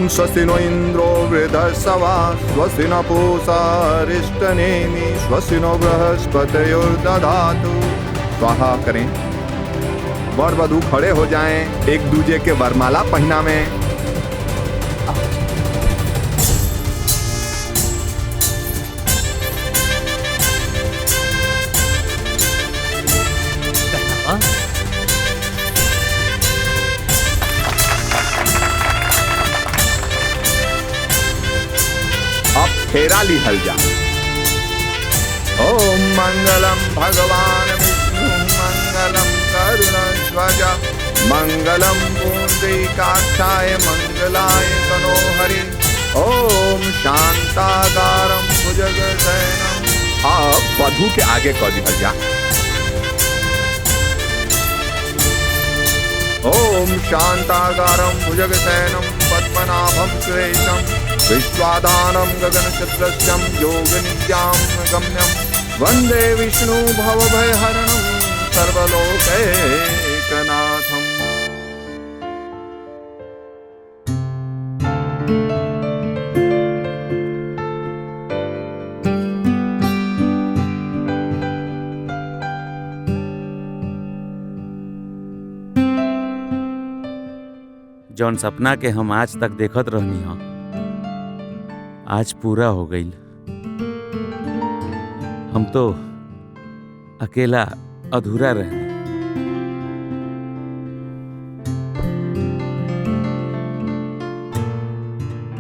ओम स्वस्ति नो इंद्रो वृद्धस्वा स्वस्ति न पूषा अरिष्टनेमि स्वस्ति नो बृहस्पतिर्दधातु। स्वाहा करें। वर वधू खड़े हो जाएं, एक दूजे के वरमाला पहनावें। अब फेरा लिहल जा। ओम मंगलम भगवान विष्णु मंगलम करुणध्वज मंगलम पुंडरीकाक्षाय मंगलाय तनोहरि। ओम शांताकारं भुजगशयनं। अब वधू के आगे कर दिहल जा। ओम शांताकारं भुजगशयनं पद्मनाभं सुरेशं विश्वाधारं गगनचन्द्रस्यं योगनित्यां गम्यं वन्दे विष्णु भवभयहरणं सर्वलोकैकनाथम्। जौन सपना के हम आज तक देखत रहनी हो आज पूरा हो गईल। हम तो अकेला अधूरा रहे।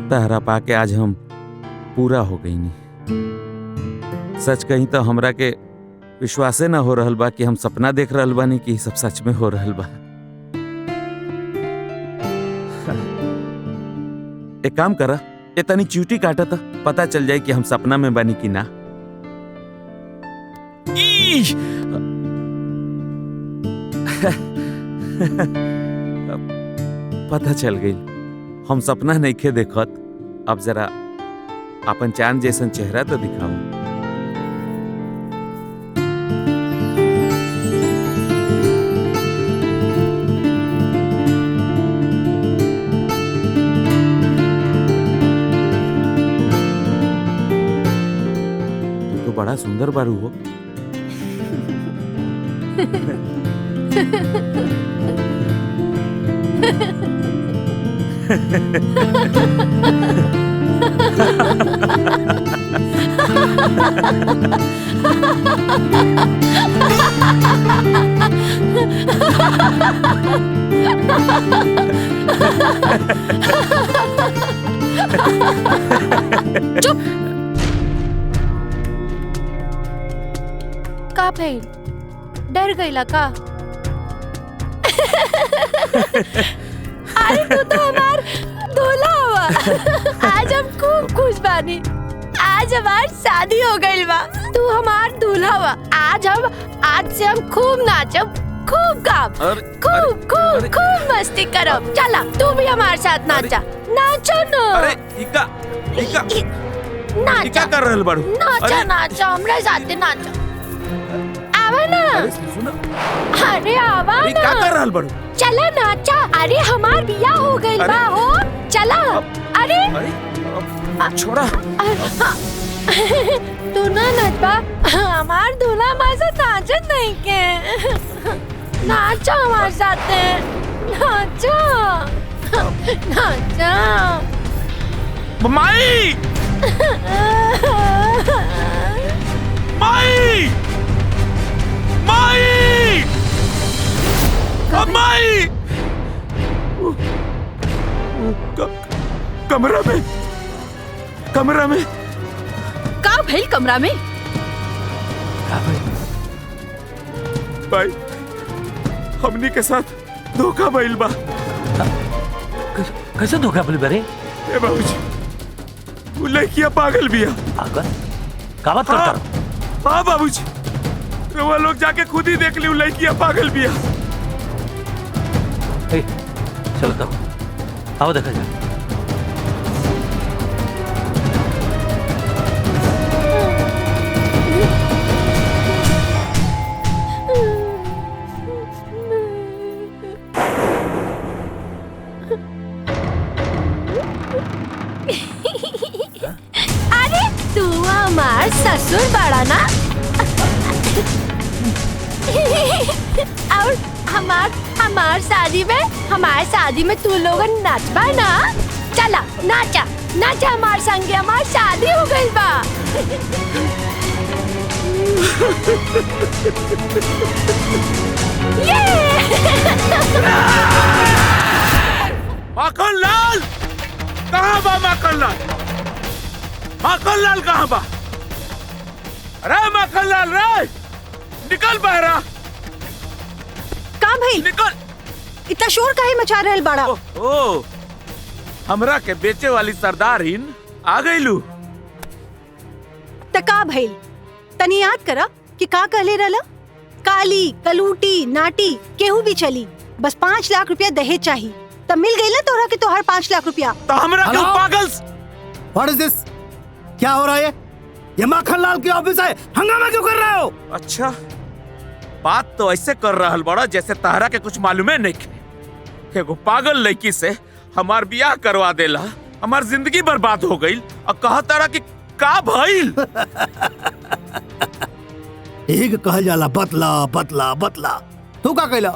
तहरा पाके आज हम पूरा हो गई नी। सच कहीं तो हमरा के विश्वासे न हो रहल बा कि हम सपना देख रहल बानी कि सब सच में हो रहल बा। एक काम करा, ये तनी चींटी काटा था, पता चल जाए कि हम सपना में बनी कि ना। पता चल गई हम सपना नहीं खे देखत। अब जरा अपन चांद जैसन चेहरा तो दिखाओ। बड़ा सुंदर बारू हो। चुप। का भइल? डर गईला का? अरे तू तो हमार दूल्हा हुआ। आज हम खूब खुश बानी। आज हमार शादी हो गईल बा। तू हमार दूल्हा हुआ। आज से हम खूब नाचब, खूब गाब, खूब मस्ती करब। चला तू भी हमारे साथ नाचा। नाचो ना। अरे इका नाचा कर रहल बाड़ू। नाचा हमरा साथे नाचा। आवा ना। अरे आवा ना। क्या कर रहल बाड़ू? चला नाचा। अरे हमार बियाह हो गइल बा हो। चला। अरे छोड़ा। तू ना नाचबा। हमार दूल्हा हमारे साथ नाचत नहीं के। नाचा हमारे साथे। नाचा नाचा। माई माई माई माई कमरा में का भइल? कमरा में भाई हमनी के साथ धोखा भइल बा। कैसे धोखा भइल बरे? ए बाबूजी वो लड़किया पागल बिया। पागल? का बात करता? हाँ बाबूजी वो लोग जाके खुद ही देख ली। वो लड़किया पागल बिया। चलो तब आओ देखा जाए। और हमार शादी में तू लोगन नाचबा ना। चला नाचा नाचा हमार संगे, हमार शादी हो गई बा। माखन लाल कहाँ बा? माखन लाल कहाँ बा? अरे माखन लाल रे, निकल बहरा। का भाई निकल। इतना शोर काहे मचा रहल बाड़ा? ओ हमरा के बेचे वाली सरदारिन आ गईलू। त का भाई तनी याद करा कि का कहले रहला? काली कलूटी नाटी केहू भी चली, बस 5 लाख रुपया दहेज चाहिए। तब मिल गई ना तोहरा के तोहर 5 लाख रुपया। तो हमरा क्यों पागल? What is this? क्या हो रहा है? ये माखन लाल की ऑफिस है, हंगामा क्यों कर रहे हो? अच्छा, बात तो ऐसे कर रहल बड़ा जैसे तारा के कुछ मालूमे नहीं के। एगो पागल लड़की से हमार बियाह करवा देला, हमार जिंदगी बर्बाद हो गई और कहा तारा कि का भइल? एक कहल जाला बतला बतला बतला। तू का कहला?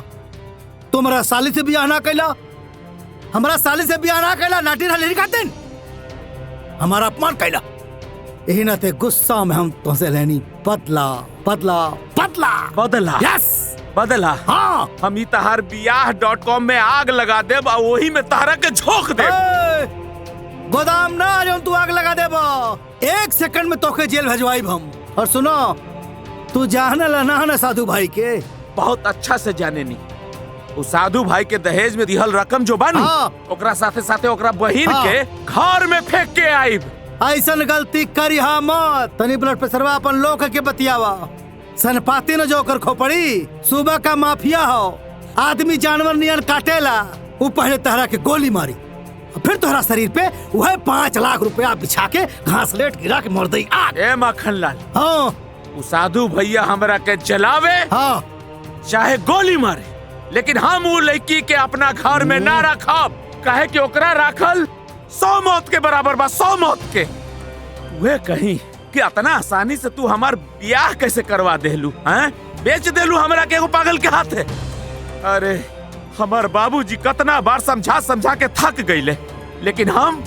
तुम्हारा साली से बियाह ना कहला, हमारा साली से बियाह ना कहला, नाटी ना लेनी खाते हमारा अपमान कहला। यही ना थे गुस्सा में हम तुमसे लेनी बदला बदला बदला बदला। यस बदला। हाँ। हम तहार बियाह.com में आग लगा देब और वही में तारा के झोंक देब। गोदाम ना जो तू आग लगा देबा, 1 सेकंड में तोके जेल भेजवाइब हम। और सुनो, तू जाने ला ना साधु भाई के? बहुत अच्छा से जाने नी। वो साधु भाई के दहेज में दिहल रकम जो बानी, ओकरा साथे साथे ओकरा बहिन के घर में फेंक के आइब। ऐसन गलती करी हा मत। तनी ब्लड प्रेशरवा अपन लोग के बतियावा। सनपाती न जो कर खोपड़ी, सुबह का माफिया हो, आदमी जानवर नियन काटेला। वो पहले तहरा के गोली मारी, फिर तोहरा शरीर पे वह 5 लाख रुपया बिछा के घासलेट गिरा के मर दई आग। ए माखन लाल, हाँ वो साधु भैया हमरा के जलावे, हाँ चाहे गोली मारे, लेकिन हम वो लड़की के अपना घर में ना रखब। कहे कि ओकरा राखल 100 मौत के बराबर बा, 100 मौत के। वे कहीं कि इतना आसानी से तू हमार ब्याह कैसे करवा देलू? हैं? बेच देलू हमरा के एगो पागल के हाथे। अरे हमार बाबूजी कितना बार समझा समझा के थक गईले, लेकिन हम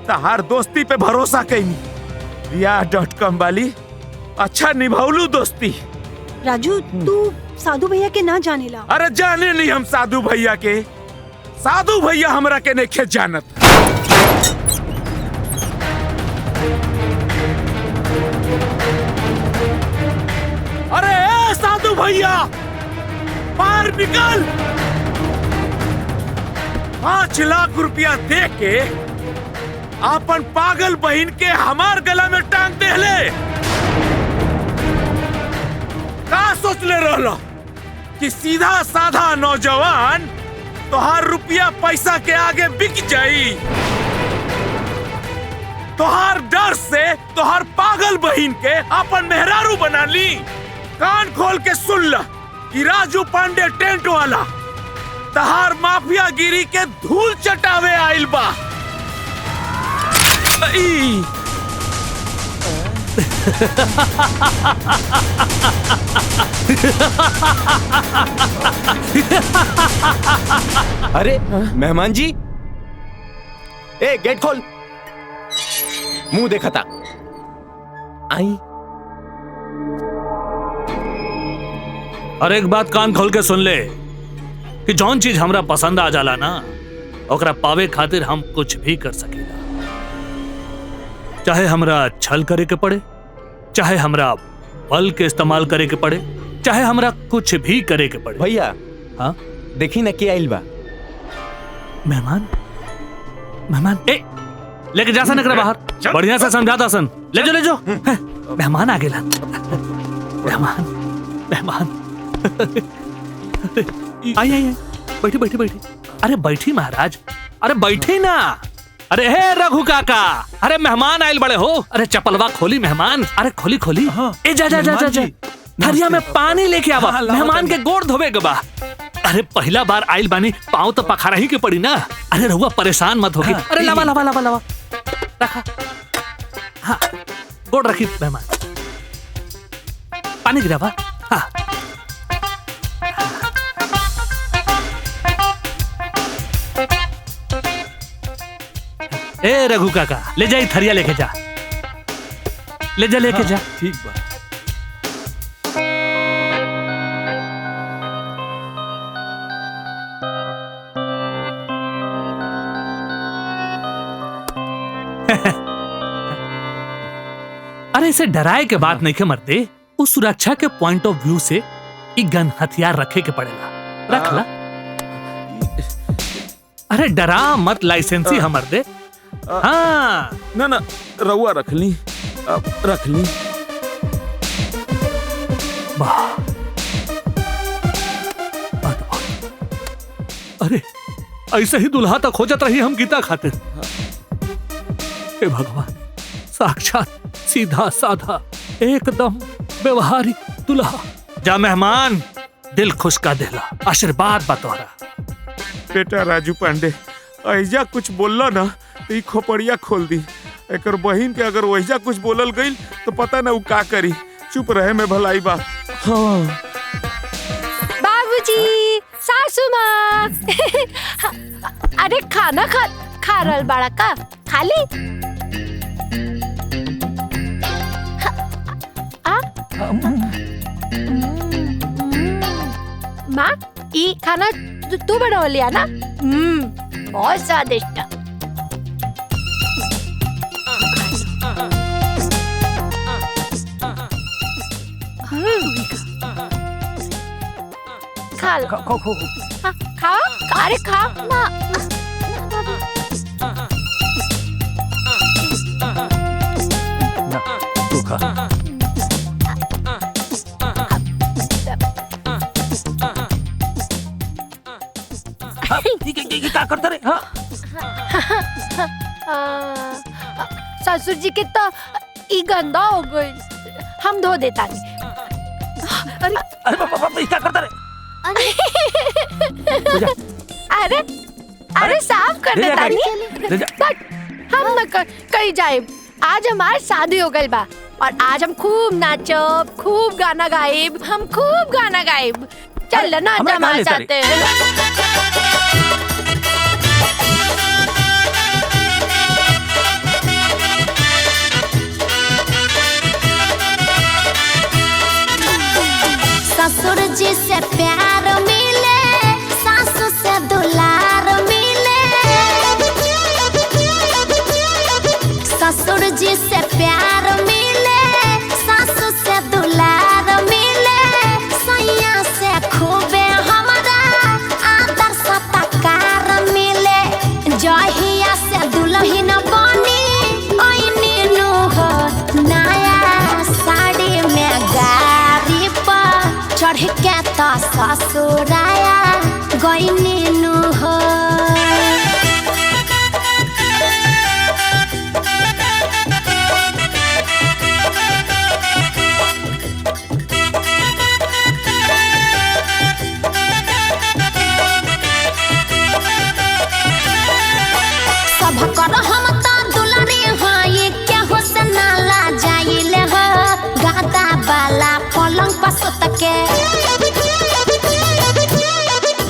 तहार दोस्ती पे भरोसा कईनी। बियाह.com वाली अच्छा निभावलू दोस्ती। राजू तू साधु भैया के ना जानेला। अरे जाने नहीं हम साधु भैया के। साधु भैया हमरा के नहीं जानत। अरे ए साधु भैया, बाहर निकल। 5 लाख रुपया दे के अपन पागल बहन के हमार गला में टांग देले। का सोच ले रहलो कि सीधा साधा नौजवान तोहार रुपया पैसा के आगे बिक जाई? तोहार डर से तोहार पागल बहन के अपन मेहरारू बना ली। कान खोल के सुन ला कि राजू पांडे टेंट वाला तहार माफिया गिरी के धूल चटावे आइल बा। अरे मेहमान जी, ए गेट खोल, मुंह देखा था। आई। और एक बात कान खोल के सुन ले कि जौन चीज हमरा पसंद आ जाला ना, ओकरा पावे खातिर हम कुछ भी कर सकेला। चाहे हमरा छल करे के पड़े, चाहे हमरा बल के इस्तेमाल करे के पड़े, चाहे हमरा कुछ भी करे के पड़े। भैया हाँ देखी ना के आइल बा। मेहमान मेहमान ए लेके जा सन एकरा बाहर, बढ़िया से समझाता सन। ले जो ले जो। मेहमान आ गेला। मेहमान मेहमान आई आई बैठी बैठी बैठी। अरे बैठी महाराज, अरे बैठी ना। अरे हे रघु काका, अरे मेहमान आयल बड़े हो। अरे चपलवा खोली मेहमान। अरे खोली खोली। ए जा जा जा जा, जा। थरिया में पानी लेके आवा, मेहमान के गोड़ धोवे के बा। अरे पहला बार आइल बानी, पाँव तो पखारा ही के पड़ी ना। अरे रहुआ परेशान मत होगी। अरे लावा लावा लावा लावा रखा। हाँ गोड़ रखी मेहमान, पानी गिरावा। हाँ ए रघु काका ले जा थरिया लेके जा, ले जा लेके जा। ठीक बा। अरे इसे डराए के बात नहीं के मरते, उस सुरक्षा के पॉइंट ऑफ व्यू से ई गन हथियार रखे के पड़ेला, रख ला। अरे डरा मत, लाइसेंसी हमर दे। हाँ ना ना रउआ रख ली, रख ली। वाह, अरे ऐसे ही दुल्हा तक खोजत रही हम गीता खातिर। हे भगवान, साक्षात सीधा साधा एकदम व्यवहारिक दुल्हा। जा मेहमान, दिल खुश का देला, आशीर्वाद बतौरा। बेटा राजू पांडे, ऐजा कुछ बोलला ना तो ई खोपड़िया खोल दी। एकर बहिन के अगर वैजा कुछ बोलल गई तो पता ना उ का करी। चुप रहे में भलाई बा। हाँ बाबूजी, सासू माँ। अरे खाना खा रहल बाड़ा का? खाली माँ, ई खाना तू बनवलिया ना? बहुत स्वादिष्ट। खा लो। खाओ, अरे खाओ ना। तू खा। क्या करता रे? ससुर जी के तो ई गंदा हो गई, हम धो देता नहीं। अरे पापा क्या करता रे? अरे अरे साफ कर देता नहीं। हम न कहीं जाए। आज हमार शादी हो गई बा और आज हम खूब नाचब, खूब गाना गाएब, हम खूब गाना गाएब। चल ना हमारे साथ। ससुर जी से प्यार मिले, सासू से दुलार मिले। ससुर जी से प्यार मिले, सासू से दुलार मिले। सैया से खूबे हमरा आदर सत्कार मिले। जहिया से दुल्हन बनी ओइनी नु हो, नया साड़ी में गाड़ी पर चढ़ के तो ससुराया गइनी नु हो। सबकर हम तो दुलारी हाई के हो से नाला जाइले हो। गादा वाला पलंग पर सुत के,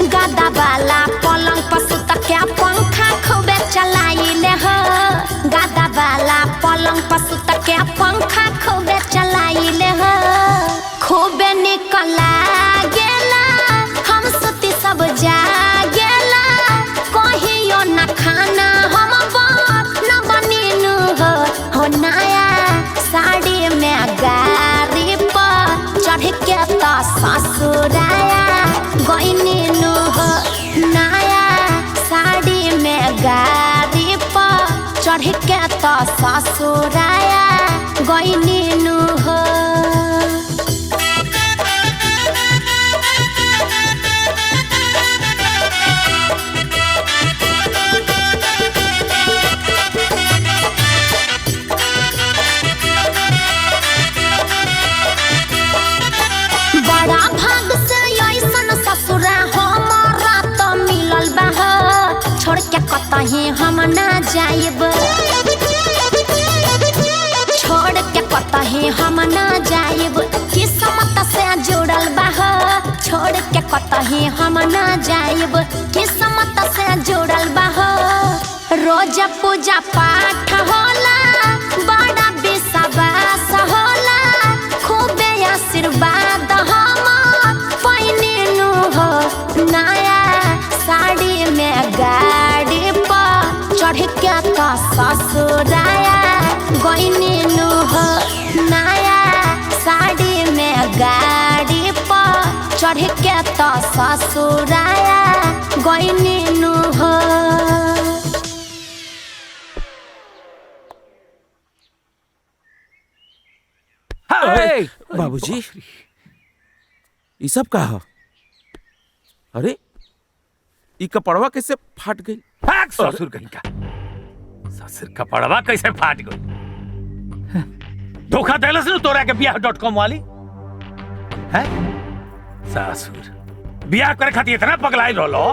गादा वाला पलंग पर सुत के पंखा खूबे चलाइले हो। गादा वाला पलंग पर सुत के पंखा खूबे चलाइले हो। खूबे निकला गेला, हम सुती सब जागेला। कहियो न खाना हम बात न बनीनु हो। नया साड़ी में गाड़ी पर चढ़ के तो ससुराया गइनी नु हो। नया साड़ी में गाड़ी पर चढ़ के तो ससुराया गइनी नु हो। बड़ा भाग से ऐसन ससुरा हमारा तो मिलल बा हो। छोड़ के कतही हम ना जाइब, छोड़ के कतही हम ना जाइब। किस्मत से जुड़ल बा हो। छोड़ के कतही हम ना जाइब, किस्मत से जुड़ल बा हो। रोज पूजा पाठ होला, बड़ा विश्वास होला, खूबे आशीर्वाद हम पहिननु हो। नया साड़ी में गाड़ी पर चढ़ के तो ससुराया गइनु हो। नया साड़ी में गाड़ी पर चढ़ के तो ससुराया गइनु हो। बाबूजी ये सब कहा? अरे ये कपड़वा कैसे फाट गई? भाग ससुर कहीं का। ससुर कपड़वा कैसे फाट गई? धोखा देलस न तोरा के बियाह.com वाली है। ससुर बियाह करे खातिर इतना पगलाई रहलो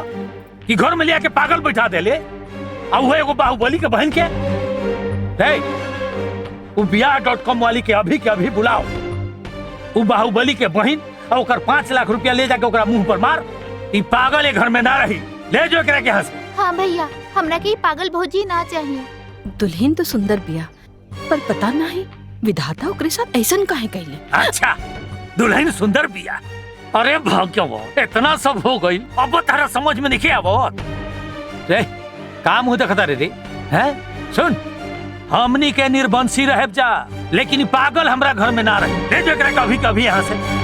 कि घर में लिया के पागल बैठा देले। आ वो एगो बाहुबली के बहन के वो बियाह.com वाली के अभी बुलाओ। वो बाहुबली के बहन और ओकर 5 लाख रुपया ले जाके ओकरा मुंह पर मार। ई पागल घर में ना रही, ले जो एकरा के हंस। हाँ भैया, हमरा के पागल भौजी ना चाहिए। दुल्हन तो सुंदर बिया, पर पता नहीं विधाता ओकरे साथ ऐसन काहे कैले। अच्छा दुल्हन सुंदर बिया, अरे भाग्यवा इतना सब हो गई, अब तारा समझ में नहीं आवत रे। काम हो देखता रे हैं। सुन, हमनी के निर्बंसी रह जा, लेकिन पागल हमरा घर में ना रहे। ले जो एकरा कभी कभी यहाँ से।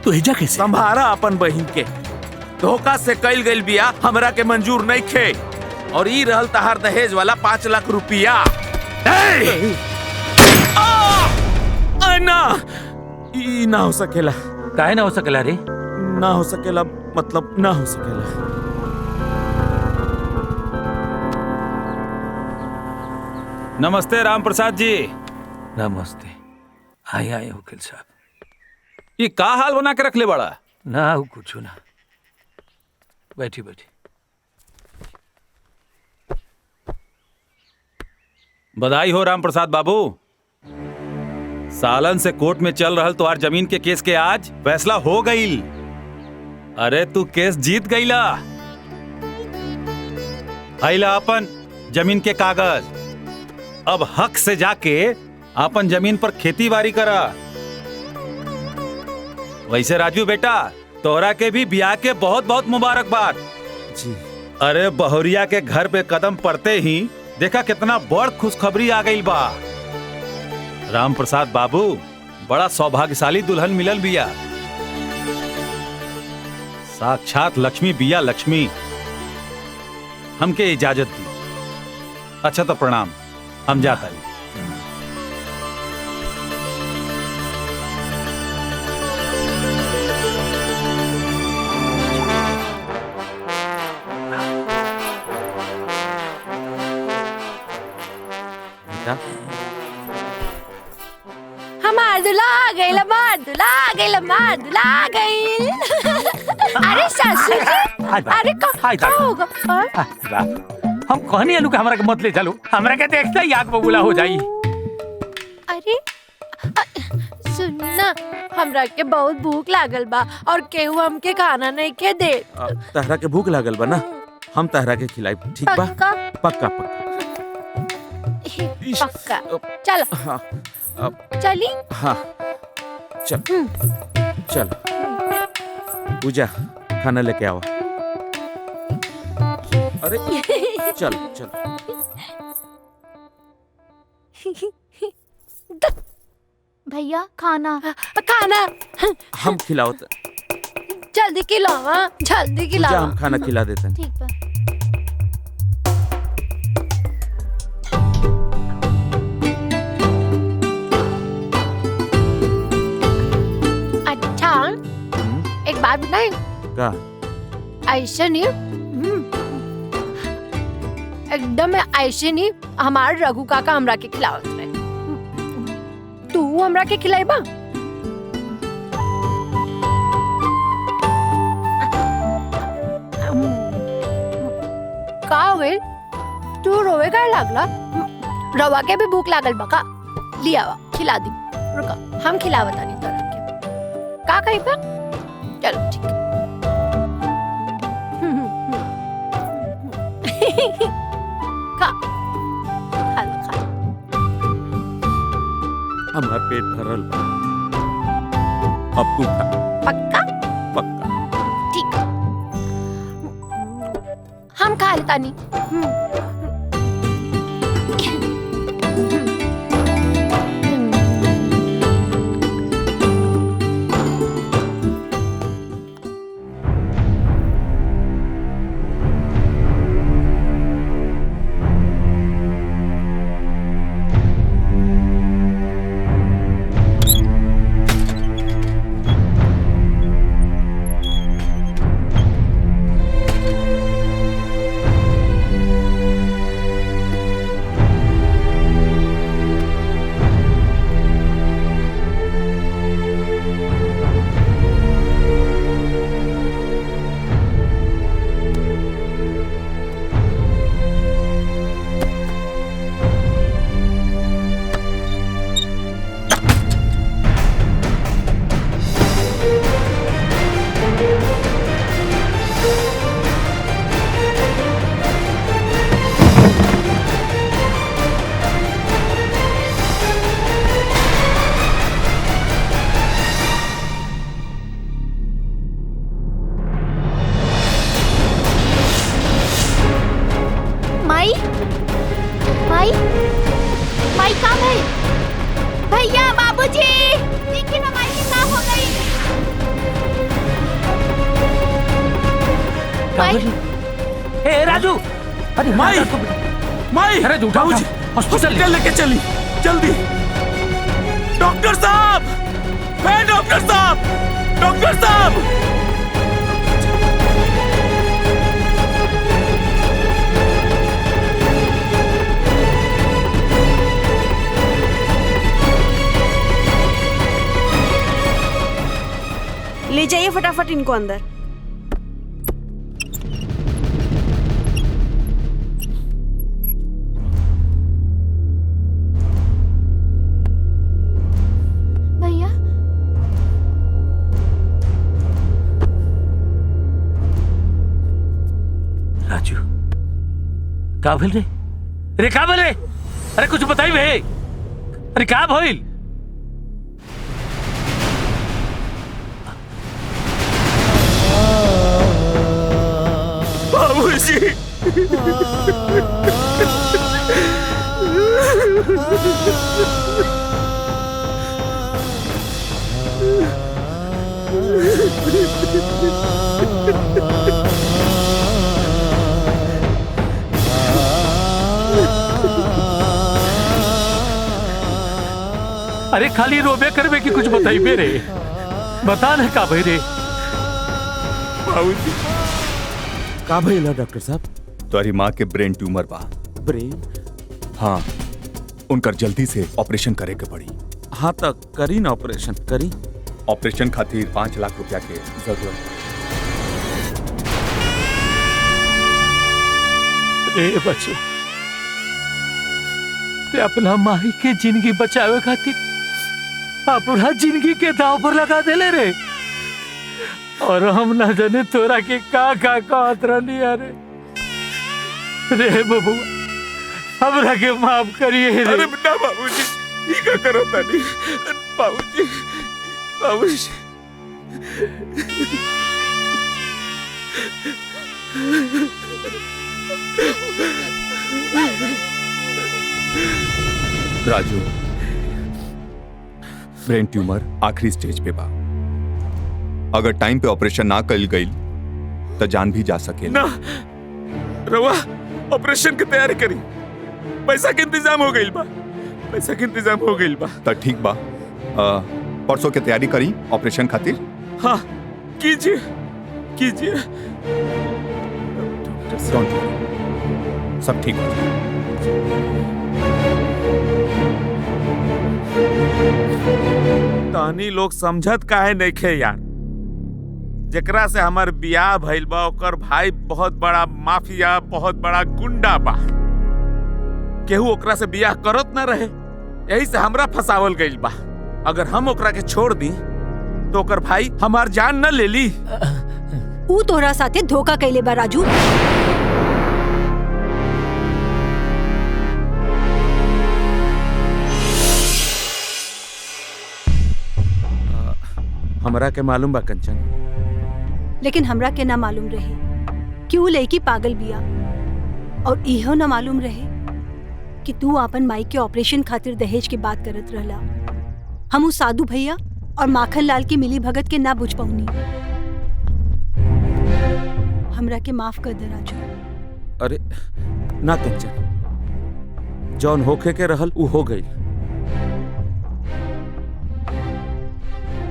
तू एजा कैसे? संभारा अपन बहिन के। धोखा से कैल गइल बिया हमरा के मंजूर नहीं खे। और ई रहल तहार दहेज वाला 5 लाख रुपया। ना ई ना हो सकेला। काहे ना हो सकेला रे? ना हो सकेला मतलब ना हो सकेला। नमस्ते राम प्रसाद जी। नमस्ते। आए वकील साहब। ये का हाल बना के रख ले बड़ा? ना हो कुछ ना, बैठी बैठी। बधाई हो राम प्रसाद बाबू। सालन से कोर्ट में चल रहल तोहार जमीन के केस के आज फैसला हो गईल। अरे तू केस जीत गईला। आइला अपन जमीन के कागज। अब हक से जाके अपन जमीन पर खेती बाड़ी करा। वैसे राजू बेटा, तोहरा के भी ब्याह के बहुत बहुत मुबारकबाद जी। अरे बहुरिया के घर पे कदम पड़ते ही देखा कितना बड़ खुशखबरी आ गई बा। राम प्रसाद बाबू बड़ा सौभाग्यशाली दुल्हन मिलल बिया। साक्षात लक्ष्मी बिया लक्ष्मी। हमके इजाजत दी। अच्छा तो प्रणाम, हम जाता है। हमार दूल्हा आ गइल, हमार दूल्हा आ गइल, हमार दूल्हा आ गइल। अरे ससुर जी, अरे का होगा? हम कहनी अलू के हमरा के मत ले चलो। हमरा के देखते ही आग बबूला हो जाई। अरे सुनना, हमरा के बहुत भूख लागल बा और केहू हमके खाना नहीं के दे। तहरा के भूख लागल बा ना, हम तहरा के खिलाई। ठीक बा? पक्का? पक्का पक्का। पक्का। चलो। हाँ चली। हाँ चल चल। पूजा खाना लेके आओ। अरे चल चल। भैया खाना खाना हम खिलाओ। जल्दी खिलाओ, जल्दी खिलाओ। हम खाना खिला देते हैं। ठीक बा। अच्छा एक बात बताएं? का? ऐसे नहीं, एकदम ऐसे नहीं। हमार रघु काका हमरा के खिलावत रहे। तू हमरा के खिलाइबा? का होइल? तू रोवे का लागला? रवा के भी भूख लागल बा का? लिया खिला दी। रुका, हम खिलावत आनी तोरा के। का कहीं पर? चलो ठीक है। खा खा लो, खा लो। हमार पेट भरल बा। अब तू खा। पक्का? पक्का। ठीक है। हम खा लेता नहीं। माई कहाँ भाई? भैया, बाबूजी, देखिए ना माई की साफ हो गई। माई, ए राजू, अरे माई, माई, अरे झूठा बाबूजी, हॉस्पिटल लेके चली, जल्दी। डॉक्टर साहब, डॉक्टर साहब, डॉक्टर साहब। ले जाइए फटाफट इनको अंदर। भैया, राजू, का भेल रे? अरे का भेल रे? अरे कुछ बताई भे। अरे का भइल? बाबूजी, अरे खाली रोबे करबे कि कुछ बताइबे रे? बता ना का भई रे? बाबूजी, का भइला डॉक्टर साहब? तुम्हारी माँ के ब्रेन ट्यूमर बा। ब्रेन? हाँ, उनकर जल्दी से ऑपरेशन करे के पड़ी। हाँ तक करी ना ऑपरेशन करी। ऑपरेशन खातिर 5 लाख रुपया के जरूरत है। ए बच्चों, ते अपना माही के जिंदगी बचावे खातिर अपना जिंदगी के दाव पर लगा देले रे। और हम ना जाने तोरा के का कहत रहनी। अरे रे बबुआ, हमरा के माफ करिए रे। अरे ना बाबूजी, ये का करो तानी? बाबूजी, बाबूजी। राजू, ब्रेन ट्यूमर आखिरी स्टेज पे बा। अगर टाइम पे ऑपरेशन ना कल गई तो जान भी जा सके ना रवा, ऑपरेशन की तैयारी करी। पैसा के इंतजाम हो गई बा, पैसा के इंतजाम हो गई बा। तो ठीक बा, परसों की तैयारी करी ऑपरेशन खातिर। हाँ कीजिए कीजिए। डोंट वरी, सब ठीक हो जाएगा। तानी लोग समझत काहे नहीं खे यार? जेकरा से हमार बियाह भइल बा ओकर भाई बहुत बड़ा माफिया, बहुत बड़ा गुंडा बा। केहू ओकरा से बियाह करत ना रहे, यही से हमरा फसावल गइल बा। अगर हम ओकरा के छोड़ दी तो ओकर भाई हमार जान न ले ली। ऊ तोहरा साथे धोखा कैले बा राजू। हमरा के मालूम बा कंचन, लेकिन हमरा के ना मालूम रहे कि ऊ लड़की पागल बिया, और इहो ना मालूम रहे कि तू अपन माई के ऑपरेशन खातिर दहेज की बात करत रहला। हम ऊ साधु भैया और माखन लाल की मिली भगत के ना बुझ पाऊनी। हमरा के माफ कर दे राजू। अरे ना कंचन, जौन होखे के रहल ऊ हो गई।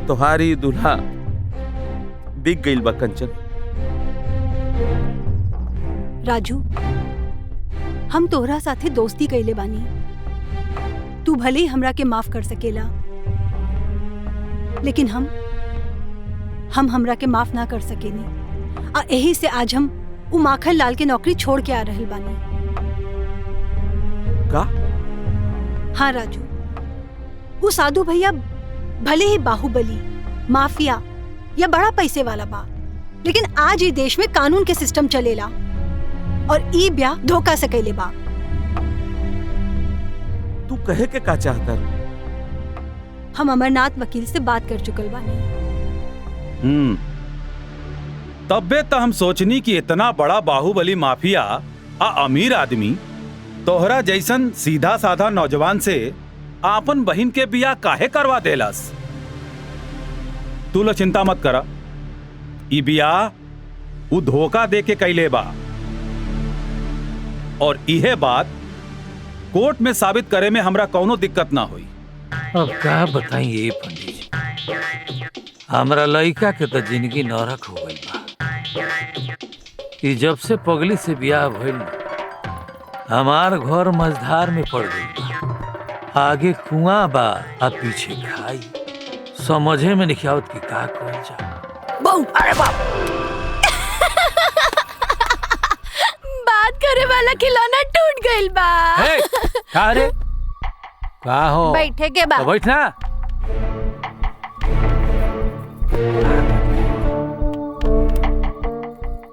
तोहारी दुल्हा बिक गई बा कंचन। राजू, हम तोहरा साथे दोस्ती कैले बानी। तू भले ही हमरा के माफ कर सकेला, लेकिन हम हमरा के माफ ना कर सकेनी। आ यही से आज हम उ माखन लाल के नौकरी छोड़ के आ रहल बानी। का? हाँ राजू, वो साधु भैया भले ही बाहुबली, माफिया या बड़ा पैसे वाला बा, लेकिन आज ही देश में कानून के सिस्टम चलेला और ई ब्याह धोखा से कैले बा। तू कहे के का चाहता रू? हम अमरनाथ वकील से बात कर चुकल बानी। तब्बे तो हम सोचनी कि इतना बड़ा बाहुबली माफिया आ अमीर आदमी तोहरा जैसन सीधा साधा नौजवान से आपन बहिन के बियाह काहे करवा देलस। तू लो चिंता मत करा, ई बियाह उ धोखा दे के कैले बा, और इहे बात कोर्ट में साबित करे में हमरा कौनो दिक्कत ना हुई। अब क्या बताई ये पंडित जी, हमरा लड़का के तो जिंदगी नरक हो गई बा। कि जब से पगली से ब्याह भइल हमार घर मझधार में पड़ गई बा। आगे कुआं बा आ पीछे खाई, समझे में नहीं आवत कि का कइल जा। बहू, अरे बाप बात करे वाला खिलौना टूट गइल बा। हे, का रे? का हो? बैठे के बा। तो बैठ ना।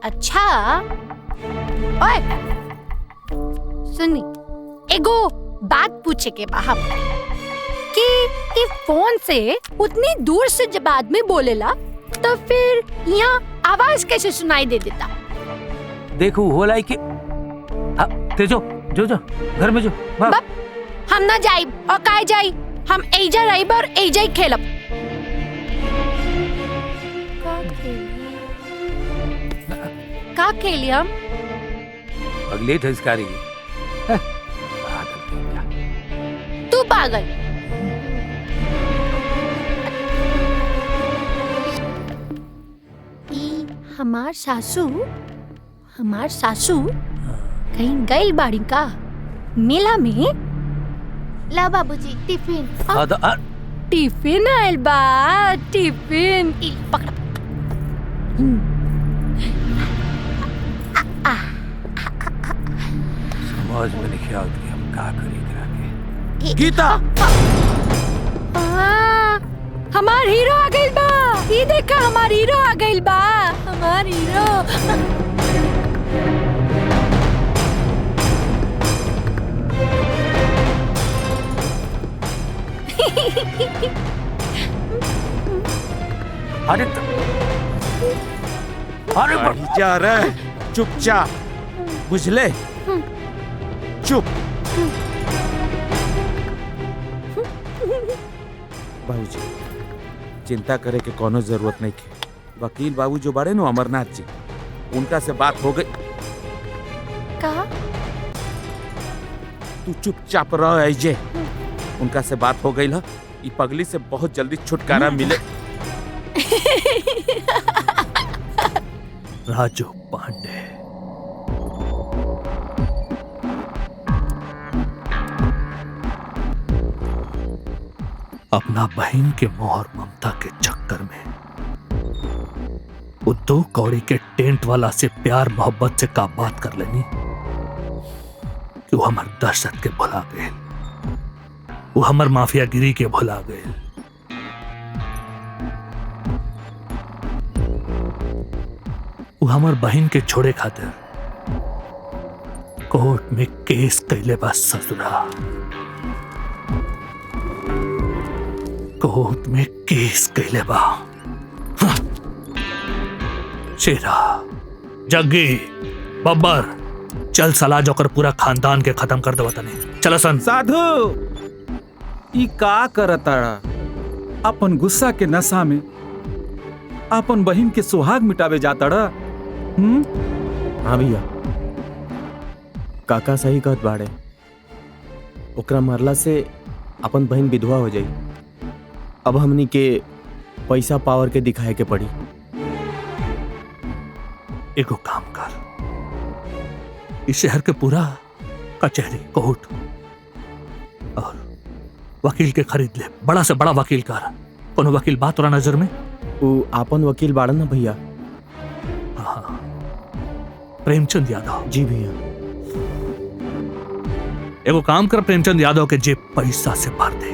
अच्छा, ओए सुनी, एगो बात पूछे के बा हम कि फोन से उतनी दूर से जब आदमी बोलेला तो फिर यहाँ आवाज कैसे सुनाई दे देता? देखो होला कि ते जो घर में जो बाप, हम ना जाइब और काहे जाई, हम एजा रहिब और एजा ही खेलब। का खेली हम? अगले ठसकारी तू पागल। हमार सासू कहीं गई बाड़ी का मेला में? ला बाबूजी टिफिन। टिफिन आयल बा, टिफिन पकड़। समझ में नहीं आवत कि हम का करी करा के। गीता, हमार हीरो आ गइल बा। ये देखा, हमार हीरो आ गइल बा, हमार हीरो। अरे जा रहे चुपचाप, बुझले? चुप। बाबूजी, चिंता करे के कोनो जरूरत नहीं है। वकील बाबू जो बड़े नो अमरनाथ जी, उनका से बात हो गई। कहा? तू चुपचाप रह ऐजे, उनका से बात हो गई। ई पगली से बहुत जल्दी छुटकारा मिले। राजू पांडे, अपना बहन के मोहर ममता के चक्कर में वो 2 कौड़ी के टेंट वाला से प्यार मोहब्बत से का बात कर लेनी कि वो हमार दहशत के भुला गए, वो हमार माफियागिरी के भुला गए, वो हमार बहन के छोड़े खातिर कोर्ट में केस कैले बा ससुरा। कोर्ट में केस कैले बा। हाँ। शेरा, जग्गी, बब्बर, चल सला जोकर पूरा खानदान के खत्म कर दो तने। चलो सन। साधु ई का करताड़ा? अपन गुस्सा के नशा में अपन बहन के सुहाग मिटावे जाताड़ा। हाँ भैया, काका सही कहत बाड़े। ओकरा मरला से अपन बहन विधवा हो जाई। अब हमनी के पैसा पावर के दिखाए के पड़ी। एगो काम कर, इस शहर के पूरा कचहरी, कोर्ट और वकील के खरीद ले। बड़ा से बड़ा वकील कर। कोनो वकील बात तोरा नजर में? वो आपन वकील बाड़न ना भैया। हाँ, प्रेमचंद यादव। जी भैया। एगो काम कर, प्रेमचंद यादव के जेब पैसा से भर दे।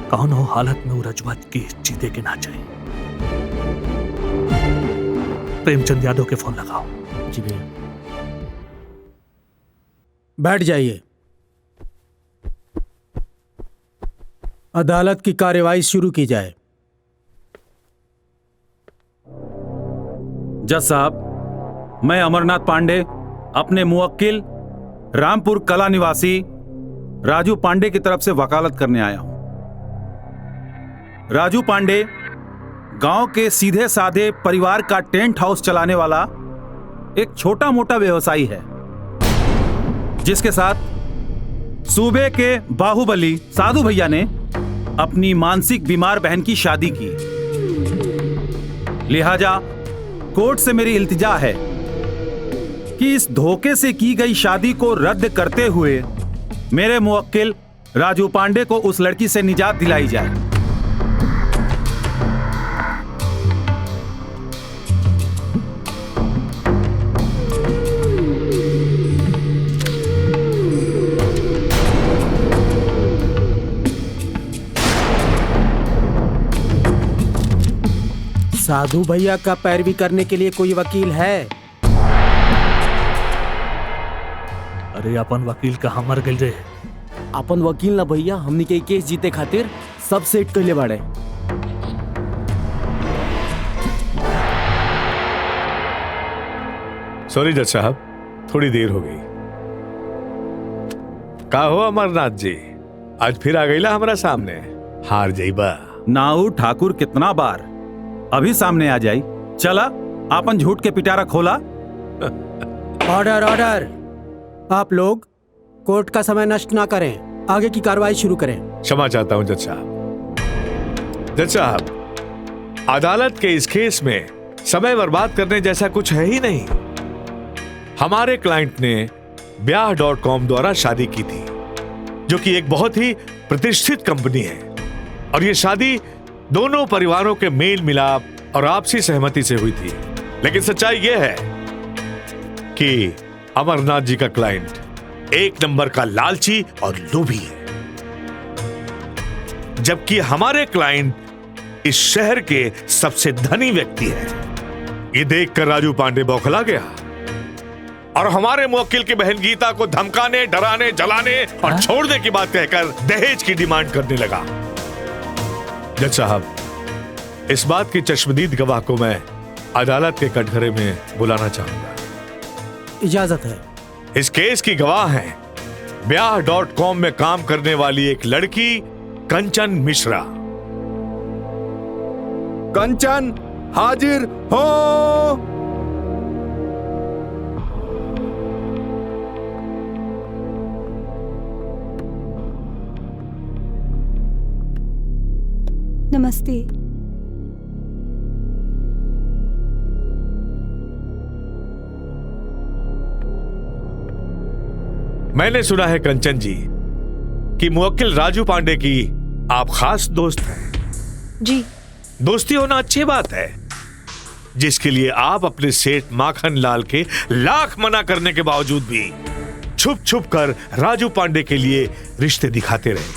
कौन हो हालत में वो रजवत की जीते के ना चाहिए। प्रेमचंद यादव के फोन लगाओ। जी भैया। बैठ जाइए। अदालत की कार्यवाही शुरू की जाए। जज साहब, मैं अमरनाथ पांडे अपने मुवक्किल रामपुर कला निवासी राजू पांडे की तरफ से वकालत करने आया हूं। राजू पांडे गांव के सीधे साधे परिवार का टेंट हाउस चलाने वाला एक छोटा मोटा व्यवसायी है, जिसके साथ सूबे के बाहुबली साधु भैया ने अपनी मानसिक बीमार बहन की शादी की। लिहाजा कोर्ट से मेरी इल्तिजा है कि इस धोखे से की गई शादी को रद्द करते हुए मेरे मुवक्किल राजू पांडे को उस लड़की से निजात दिलाई जाए। साधु भैया का पैरवी करने के लिए कोई वकील है? अरे अपन वकील कहाँ मर गए रे? अपन वकील ना भैया, हमनी के केस जीते खातिर सब सेट कर ले बाड़े। सॉरी जज साहब, थोड़ी देर हो गई। का हो अमरनाथ जी, आज फिर आ गईला हमारा सामने? हार जाइबा। नाऊ ठाकुर कितना बार, अभी सामने आ जाई। चला आपन झूठ के पिटारा खोला। Order order. आप लोग कोर्ट का समय नष्ट ना करें, आगे की कार्रवाई शुरू करें। क्षमा चाहता हूं जज साहब। जज साहब, अदालत के इस केस में समय बर्बाद करने जैसा कुछ है ही नहीं। हमारे क्लाइंट ने ब्याह.com द्वारा शादी की थी, जो कि एक बहुत ही प्रतिष्ठित कंपनी है, और ये शादी दोनों परिवारों के मेल मिलाप और आपसी सहमति से हुई थी। लेकिन सच्चाई यह है कि अमरनाथ जी का क्लाइंट एक नंबर का लालची और लोभी है, जबकि हमारे क्लाइंट इस शहर के सबसे धनी व्यक्ति है। ये देखकर राजू पांडे बौखला गया और हमारे मुवक्किल की बहन गीता को धमकाने, डराने, जलाने और छोड़ने की बात कहकर दहेज की डिमांड करने लगा। जज साहब, इस बात की चश्मदीद गवाह को मैं अदालत के कटघरे में बुलाना चाहूंगा। इजाजत है। इस केस की गवाह है ब्याह.com में काम करने वाली एक लड़की कंचन मिश्रा। कंचन, हाजिर हो। नमस्ते। मैंने सुना है कंचन जी कि मुवक्किल राजू पांडे की आप खास दोस्त हैं। जी। दोस्ती होना अच्छी बात है, जिसके लिए आप अपने सेठ माखन लाल के लाख मना करने के बावजूद भी छुप छुप कर राजू पांडे के लिए रिश्ते दिखाते रहे।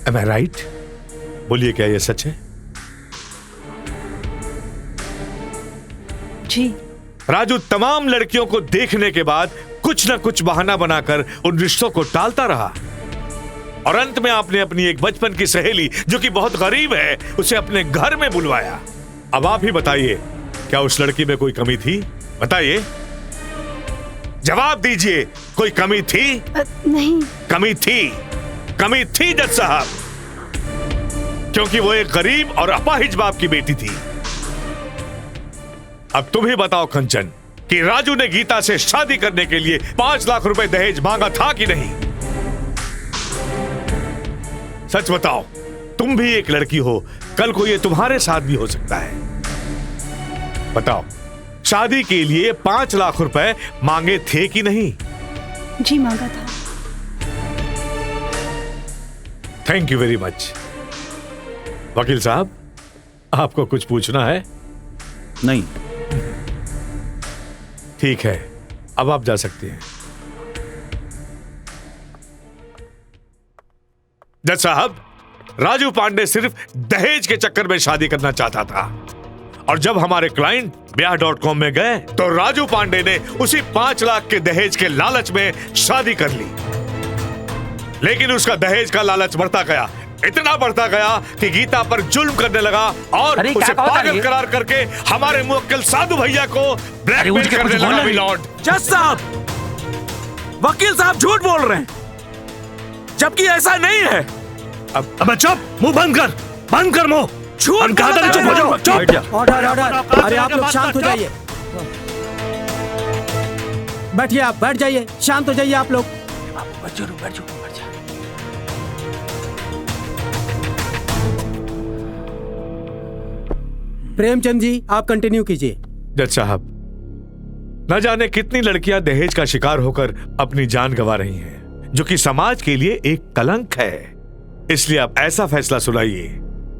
Am I right? बोलिए, क्या यह सच है? जी। राजू तमाम लड़कियों को देखने के बाद कुछ न कुछ बहाना बनाकर उन रिश्तों को टालता रहा और अंत में आपने अपनी एक बचपन की सहेली जो कि बहुत गरीब है उसे अपने घर में बुलवाया। अब आप ही बताइए, क्या उस लड़की में कोई कमी थी? बताइए, जवाब दीजिए, कोई कमी थी? नहीं। कमी थी, कमी थी जज साहब, क्योंकि वो एक गरीब और अपाहिज बाप की बेटी थी। अब तुम ही बताओ कंचन कि राजू ने गीता से शादी करने के लिए 5 लाख रुपए दहेज मांगा था कि नहीं? सच बताओ, तुम भी एक लड़की हो, कल को ये तुम्हारे साथ भी हो सकता है। बताओ, शादी के लिए 5 लाख रुपए मांगे थे कि नहीं? जी मांगा था। थैंक यू वेरी मच। वकील साहब, आपको कुछ पूछना है? नहीं। ठीक है, अब आप जा सकते हैं। जज साहब, राजू पांडे सिर्फ दहेज के चक्कर में शादी करना चाहता था और जब हमारे क्लाइंट ब्याह.com में गए तो राजू पांडे ने उसी 5 लाख के दहेज के लालच में शादी कर ली। लेकिन उसका दहेज का लालच बढ़ता गया, इतना बढ़ता गया कि गीता पर जुल्म करने लगा और उसे पागल करार करके हमारे मुवक्किल साधु भैया को ब्लैकमेल करने लगा। मिलॉर्ड। जज साहब, वकील साहब झूठ बोल रहे हैं, जबकि ऐसा नहीं है। अब चुप, मुंह बंद कर मुंह। झूठ कहा था चुप हो जाओ, चुप। Order order. अरे आप लोग शांत हो जाइए, बैठिए, आप बैठ जाइए, शांत हो जाइए आप लोग। बैठ जाओ। प्रेमचंद जी, आप कंटिन्यू कीजिए। जज साहब, न जाने कितनी लड़कियां दहेज का शिकार होकर अपनी जान गंवा रही हैं, जो कि समाज के लिए एक कलंक है। इसलिए आप ऐसा फैसला सुनाइए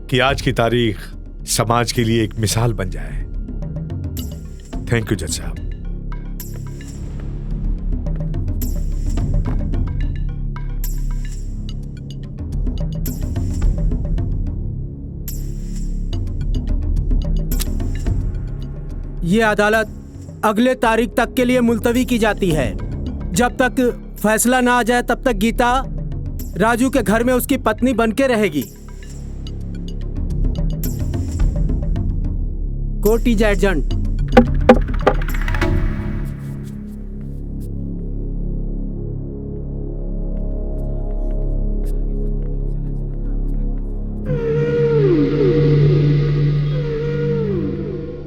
कि आज की तारीख समाज के लिए एक मिसाल बन जाए। थैंक यू जज साहब। ये अदालत अगले तारीख तक के लिए मुलतवी की जाती है। जब तक फैसला ना आ जाए तब तक गीता राजू के घर में उसकी पत्नी बनके रहेगी। Court is adjourned.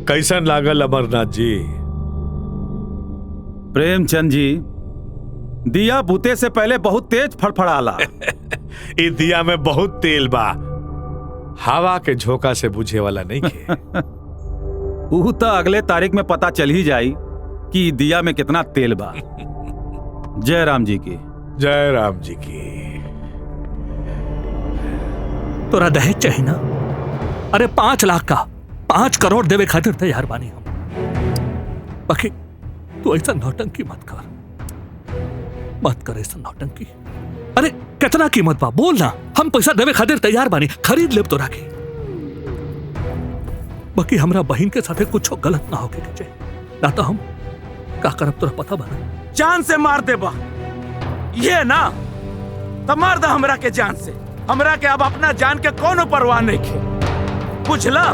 कैसन लागल अमरनाथ जी? प्रेमचंद जी, दिया बुते से पहले बहुत तेज फड़फड़ाला। इस दिया में बहुत तेल बा, हवा के झोंका से बुझे वाला नहीं के। वो तो अगले तारीख में पता चल ही जाई कि दिया में कितना तेल बा। जय राम जी की। जय राम जी की। तोरा दहेज चाहिए ना? अरे 5 लाख का 5 करोड़ देवे खातिर तैयार बानी हम। बाकी तू ऐसा नौटंकी मत कर ऐसा नौटंकी। अरे कितना कीमत बा बोल ना, हम पैसा देवे खातिर तैयार बानी, खरीद लेब तोरा के। बाकी हमरा बहन के साथे कुछ गलत ना होके के चाहिए, ना तो हम का करब तोरा पता बा? जान से मार दे बा ये ना, तब मार दे हमरा के जान से। हमरा के अब अपना जान के कोनो परवाह नहीं खे, बुझला?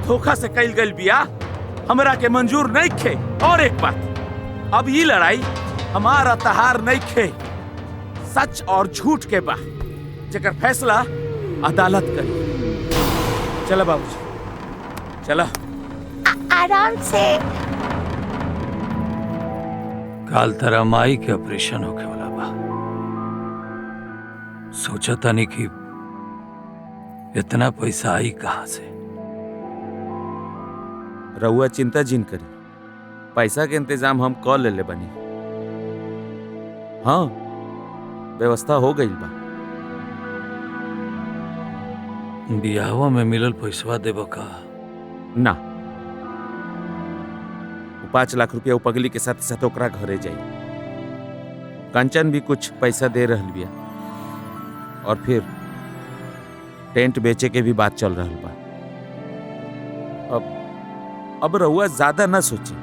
धोखा से कैल गइल बिया हमरा के मंजूर नहीं खे। और एक बात, अब ये लड़ाई हमारा तहार नहीं खे, सच और झूठ के बा, जेकर फैसला अदालत करी। चला बाबूजी, चला। आराम से। काल तेरा माई के ऑपरेशन होके वाला बा। सोचा था नहीं कि इतना पैसा आई कहां से। रहुआ चिंता जिन करी, पैसा के इंतजाम हम कॉल ले बनी। हाँ, व्यवस्था हो गई बा। बियाहवा में मिलल पैसवा देबो का? ना, 5 लाख रुपया पगली के साथ साथ ओकरा घरे जाई। कंचन भी कुछ पैसा दे रहल बिया और फिर टेंट बेचे के भी बात चल रहल बा। अब अब रहुआ ज्यादा ना सोची,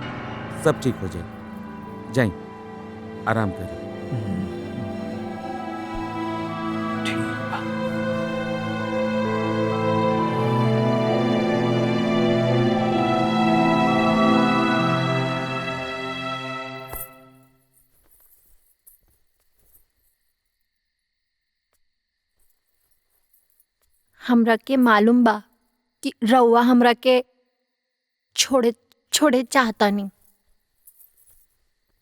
सब ठीक हो जाए। जाए आराम करिए। हमरा के मालूम बा कि रउआ हमरा के छोड़े छोड़े चाहता नहीं।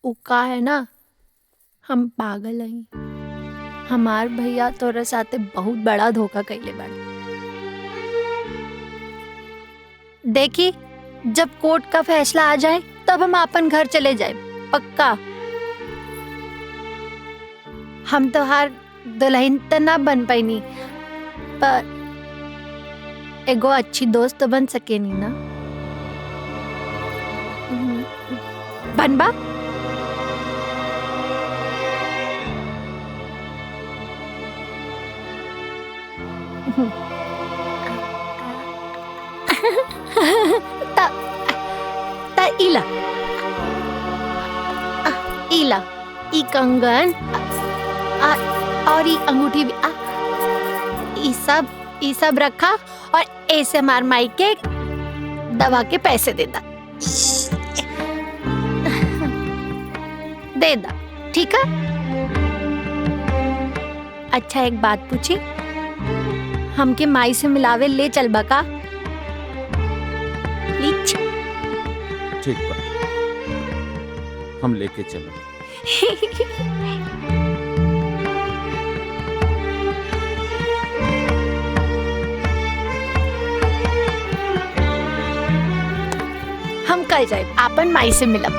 उ का है ना, हम पागल हई। हमार भैया तोरा साथे बहुत बड़ा धोखा कैले बाड़े। देखी, जब कोर्ट का फैसला आ जाए तब हम अपन घर चले जाए, पक्का। हम तो हर दुल्हन तो ना बन पाईनी, पर एगो अच्छी दोस्त तो बन सके नी ना। बनबा? ता इला इला ई कंगन और ई अंगूठी भी ई सब रखा और ऐसे मार माई के दवा के पैसे दे दा, ठीक है? अच्छा एक बात पूछी, हमके माई से मिलावे ले चल बका? लीच ठीक बा, हम लेके चलो। हम कल जाए आपन माई से मिलब।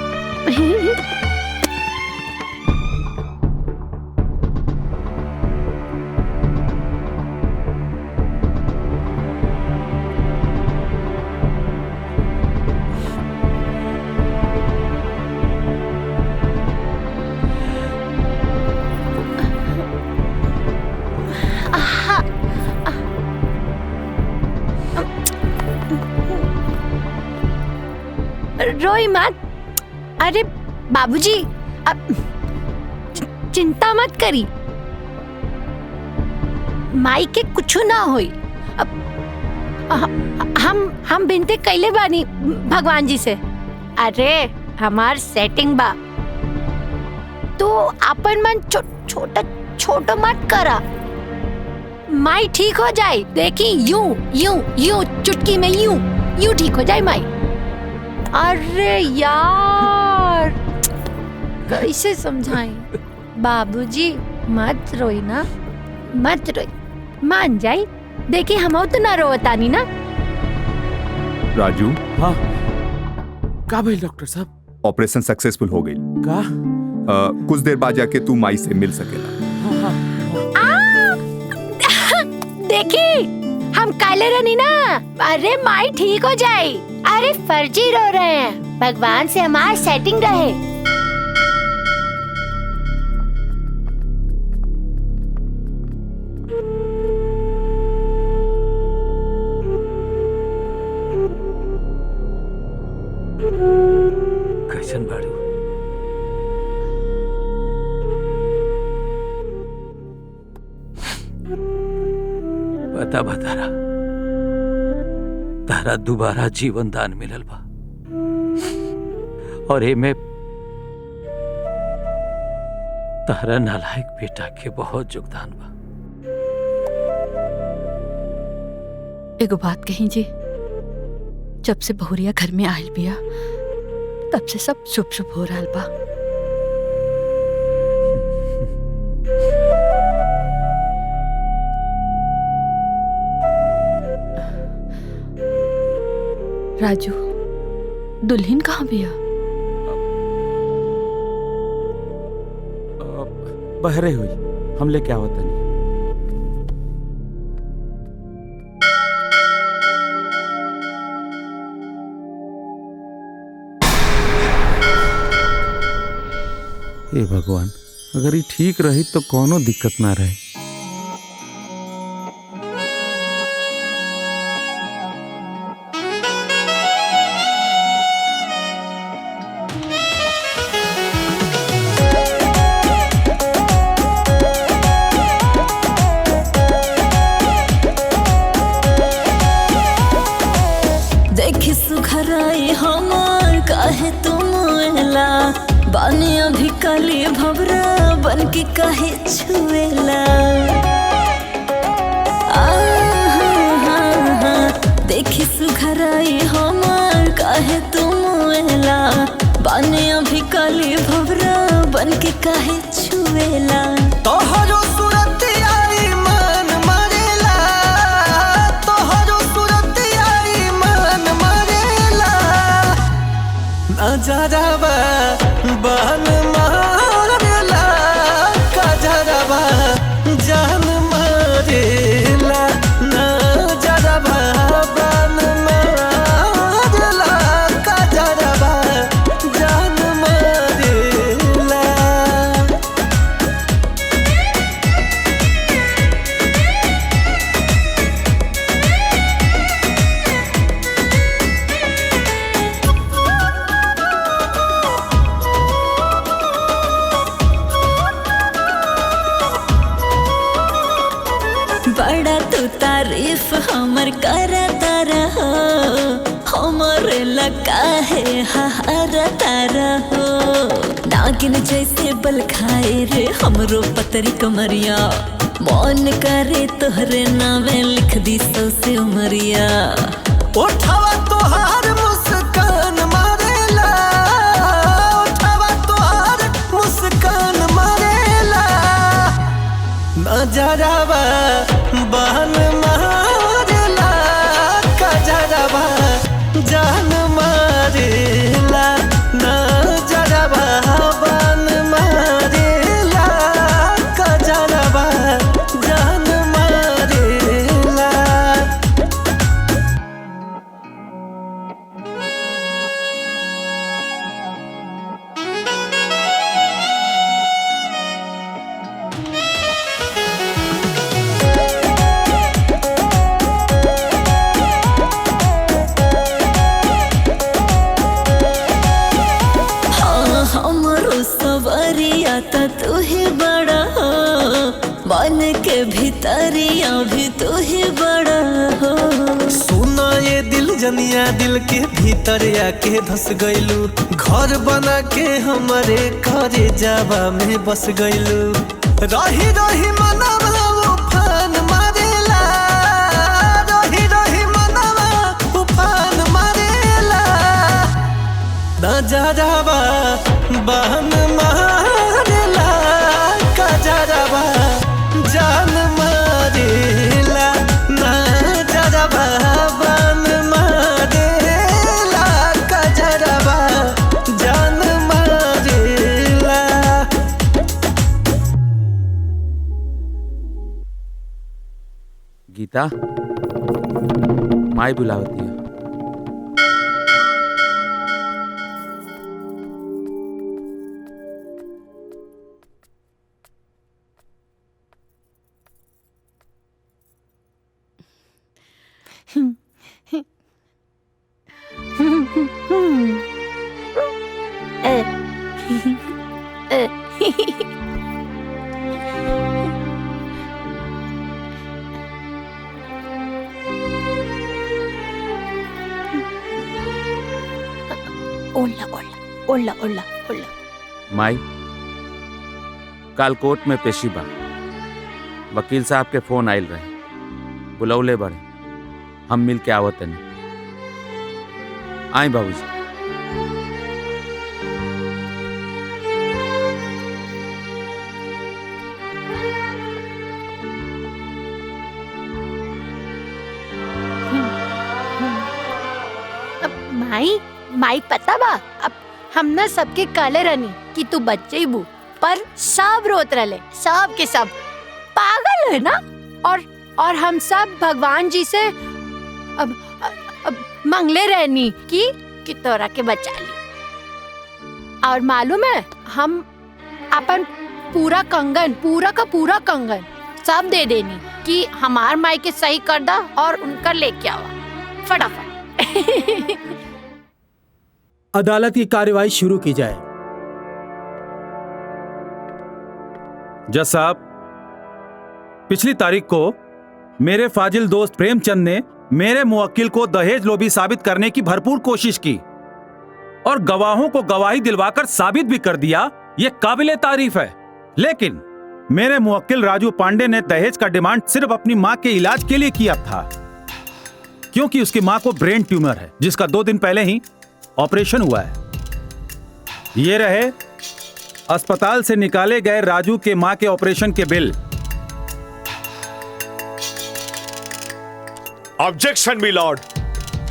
रोई मत। अरे बाबूजी, चिंता मत करी, माई के कुछ ना होई। हम बिनते कैले बानी भगवान जी से। अरे हमार सेटिंग बा, तो अपन मन छोटा मत करा, माई ठीक हो जाए। देखी यूं यूं यूं चुटकी में यूं ठीक हो जाए माई। अरे यार, कैसे समझाएं? बाबूजी मत रोई ना, मत रोई, मान जाई। देखिए हम तो ना रोवतानी ना। राजू, हाँ का भाई डॉक्टर साहब? ऑपरेशन सक्सेसफुल हो गई का? कुछ देर बाद जाके तू माई से मिल सकेला। देखी हम काले रहनी ना। अरे माई ठीक हो जाए। अरे फर्जी रो रहे हैं, भगवान से हमार सेटिंग रहे। कैसन बाड़ू? बता तारा दोबारा जीवन दान मिलल बा, और एमे तारा नालायक बेटा के बहुत योगदान बा। एगो बात कही जी, जब से बहुरिया घर में आयल बिया तब से सब शुभ हो रहा बा। राजू, दुल्हन कहाँ बिया? बहरे हुई, हम लेके आवत नहीं। हे भगवान, अगर ये ठीक रही तो कोनो दिक्कत ना रहे। बन के काहे छुएला देखी सुघराई हमार काहे तुम एला बाने अभी काली भवरा बन के काहे छुएला तोहरो सूरत आई मन मरेला तोहरो सूरत आई मन मरेला नजरबा बन मारेला कजरबा जान मरेला नजरबा बन मारेला कजरबा जान मरेला बड़ा तू तारीफ हमर करता रहो हमर लगा है हारता रहो नागिन जैसे बल खाए रे हमरो पतरी कमरिया मन करे तोहरे नामे लिख दी सौसे उमरिया उठावा तोहार मुस्कान मारेला उठावा तोहार मुस्कान मारेला नजरबा बहन मारेला कजरबा जान मारेला नजरबा बहन मारेला कजरबा जान मारेला हाँ हमरो सवरिया त तू ही बड़ा हो मन के भीतरिया भी तू ही बड़ा हो सुना ये दिल जनिया दिल के भीतर आके धस गइलू घर बना के हमारे घरे जावा में बस गइलू रही रही मनवा उफान मारेला रही रही मनवा उफान मारेला नजरबा बहन मारेला कजरबा जान मारेला नजरबा बहन मारेला कजरबा जान मारेला गीता माई बुलावती है। ओला ओला ओला ओला ओला माई काल कोर्ट में पेशी बा वकील साहब के फोन आयल रहे बुलौले बड़े हम मिल के आवत नहीं आई बाबूजी। माई माई पता बा अब हम ना सबके काले रनी कि तू बच्चे ही बू पर सब रोत रहे सब के सब पागल है ना और हम सब भगवान जी से अब मंगले रहनी कि तोरा के बचा ली और मालूम है हम अपन पूरा कंगन पूरा का पूरा कंगन सब दे देनी कि हमार माई के सही कर दा और उनका लेके आवा फटाफट। अदालत की कार्यवाही शुरू की जाए। जज साहब, पिछली तारीख को मेरे फाजिल दोस्त प्रेमचंद ने मेरे मुवक्किल को दहेज लोभी साबित करने की भरपूर कोशिश की और गवाहों को गवाही दिलवाकर साबित भी कर दिया। ये काबिले तारीफ है। लेकिन मेरे मुवक्किल राजू पांडे ने दहेज का डिमांड सिर्फ अपनी माँ के इलाज के लिए किया था, क्योंकि उसकी माँ को ब्रेन ट्यूमर है जिसका 2 दिन पहले ही ऑपरेशन हुआ है। ये रहे अस्पताल से निकाले गए राजू के माँ के ऑपरेशन के बिल। ऑब्जेक्शन मी लॉर्ड,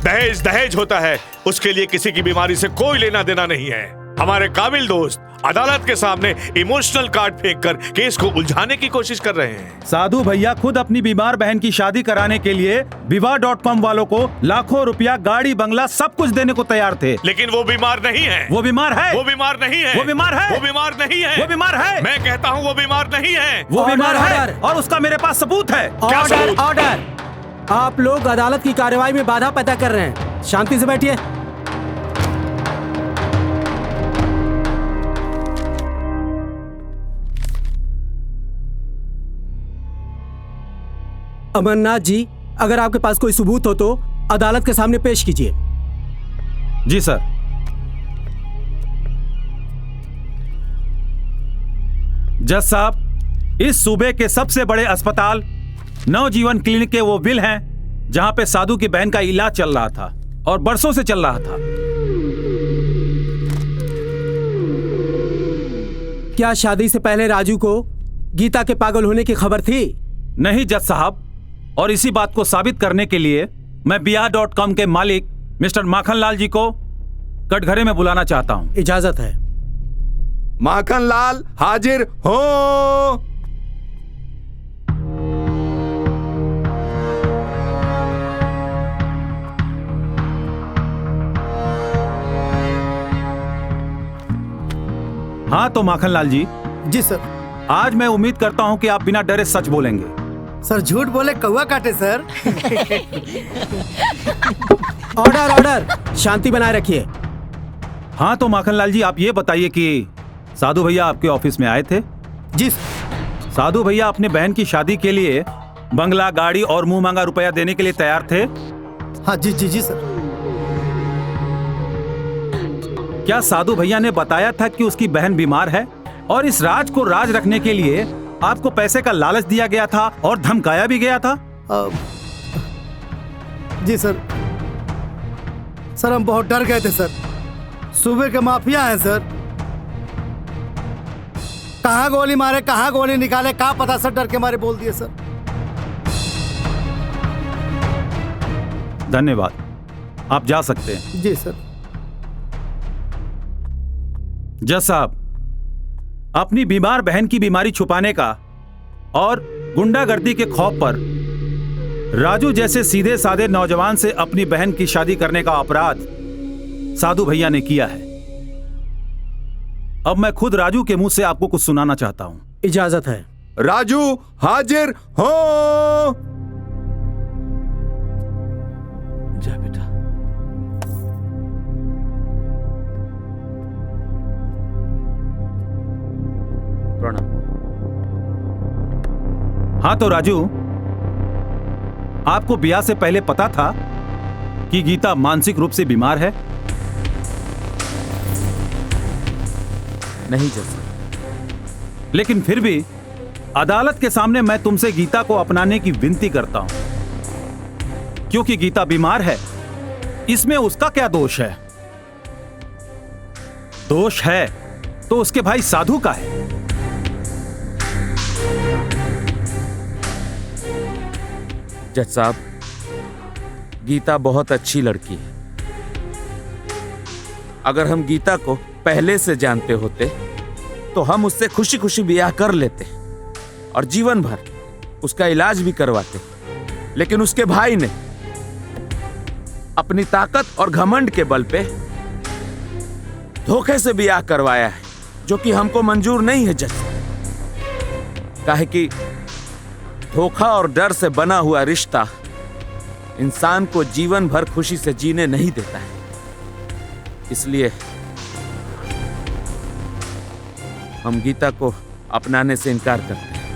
दहेज दहेज होता है, उसके लिए किसी की बीमारी से कोई लेना देना नहीं है। हमारे काबिल दोस्त अदालत के सामने इमोशनल कार्ड फेंक कर केस को उलझाने की कोशिश कर रहे हैं। साधु भैया खुद अपनी बीमार बहन की शादी कराने के लिए विवाह.com वालों को लाखों रुपया, गाड़ी, बंगला सब कुछ देने को तैयार थे। लेकिन वो बीमार नहीं है। वो बीमार है। वो बीमार नहीं है। वो बीमार है। वो बीमार नहीं है। वो बीमार है। मैं कहता हूँ वो बीमार नहीं है। वो बीमार है और उसका मेरे पास सबूत है। क्या सबूत? ऑर्डर! आप लोग अदालत की कार्रवाई में बाधा पैदा कर रहे हैं। शांति से बैठिए। अमरनाथ जी, अगर आपके पास कोई सबूत हो तो अदालत के सामने पेश कीजिए। जी सर। जज साहब, इस सूबे के सबसे बड़े अस्पताल नवजीवन क्लिनिक के वो बिल हैं जहां पे साधु की बहन का इलाज चल रहा था और बरसों से चल रहा था। क्या शादी से पहले राजू को गीता के पागल होने की खबर थी? नहीं जज साहब, और इसी बात को साबित करने के लिए मैं बिया.com के मालिक मिस्टर माखनलाल जी को कटघरे में बुलाना चाहता हूं। इजाजत है। माखनलाल हाजिर हो। हाँ तो माखनलाल जी। जी सर। आज मैं उम्मीद करता हूं कि आप बिना डरे सच बोलेंगे। सर झूठ बोले कौवा काटे सर। ऑर्डर ऑर्डर, शांति बनाए रखिए। हाँ तो माखनलाल जी, आप ये बताइए कि साधु भैया आपके ऑफिस में आए थे? जी। साधु भैया अपने बहन की शादी के लिए बंगला, गाड़ी और मुंह मांगा रुपया देने के लिए तैयार थे? हाँ जी जी जी सर। क्या साधु भैया ने बताया था कि उसकी बहन बीमार है और इस राज को राज रखने के लिए आपको पैसे का लालच दिया गया था और धमकाया भी गया था? जी सर। सर हम बहुत डर गए थे सर। सूबे के माफिया हैं सर। कहाँ गोली मारे, कहाँ गोली निकाले, कहाँ पता सर, डर के मारे बोल दिए सर। धन्यवाद, आप जा सकते हैं। जी सर। जज साहब, अपनी बीमार बहन की बीमारी छुपाने का और गुंडागर्दी के खौफ पर राजू जैसे सीधे साधे नौजवान से अपनी बहन की शादी करने का अपराध साधु भैया ने किया है। अब मैं खुद राजू के मुंह से आपको कुछ सुनाना चाहता हूं। इजाजत है। राजू हाजिर हो। जा बेटा। प्रणाम। हाँ तो राजू, आपको ब्याह से पहले पता था कि गीता मानसिक रूप से बीमार है? नहीं जज। लेकिन फिर भी अदालत के सामने मैं तुमसे गीता को अपनाने की विनती करता हूं, क्योंकि गीता बीमार है। इसमें उसका क्या दोष है? दोष है तो उसके भाई साधु का है। जज साहब, गीता बहुत अच्छी लड़की है। अगर हम गीता को पहले से जानते होते तो हम उससे खुशी खुशी ब्याह कर लेते और जीवन भर उसका इलाज भी करवाते। लेकिन उसके भाई ने अपनी ताकत और घमंड के बल पे धोखे से ब्याह करवाया है, जो कि हमको मंजूर नहीं है जज। काहे कि धोखा और डर से बना हुआ रिश्ता इंसान को जीवन भर खुशी से जीने नहीं देता है। इसलिए हम गीता को अपनाने से इनकार करते हैं।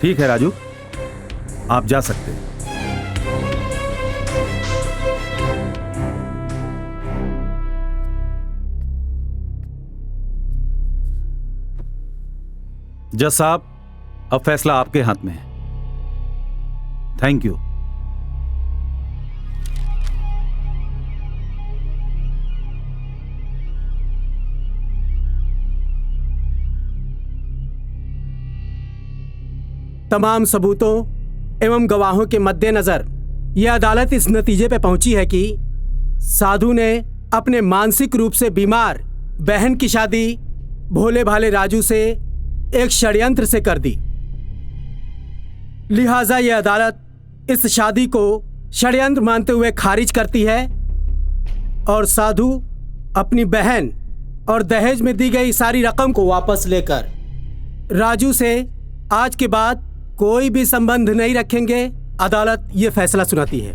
ठीक है राजू, आप जा सकते हैं। जज साहब, अब फैसला आपके हाथ में है। Thank you. तमाम सबूतों एवं गवाहों के मद्देनजर यह अदालत इस नतीजे पर पहुंची है कि साधु ने अपने मानसिक रूप से बीमार बहन की शादी भोले भाले राजू से एक षड्यंत्र से कर दी। लिहाजा यह अदालत इस शादी को षड्यंत्र मानते हुए खारिज करती है और साधु अपनी बहन और दहेज में दी गई सारी रकम को वापस लेकर राजू से आज के बाद कोई भी संबंध नहीं रखेंगे। अदालत ये फैसला सुनाती है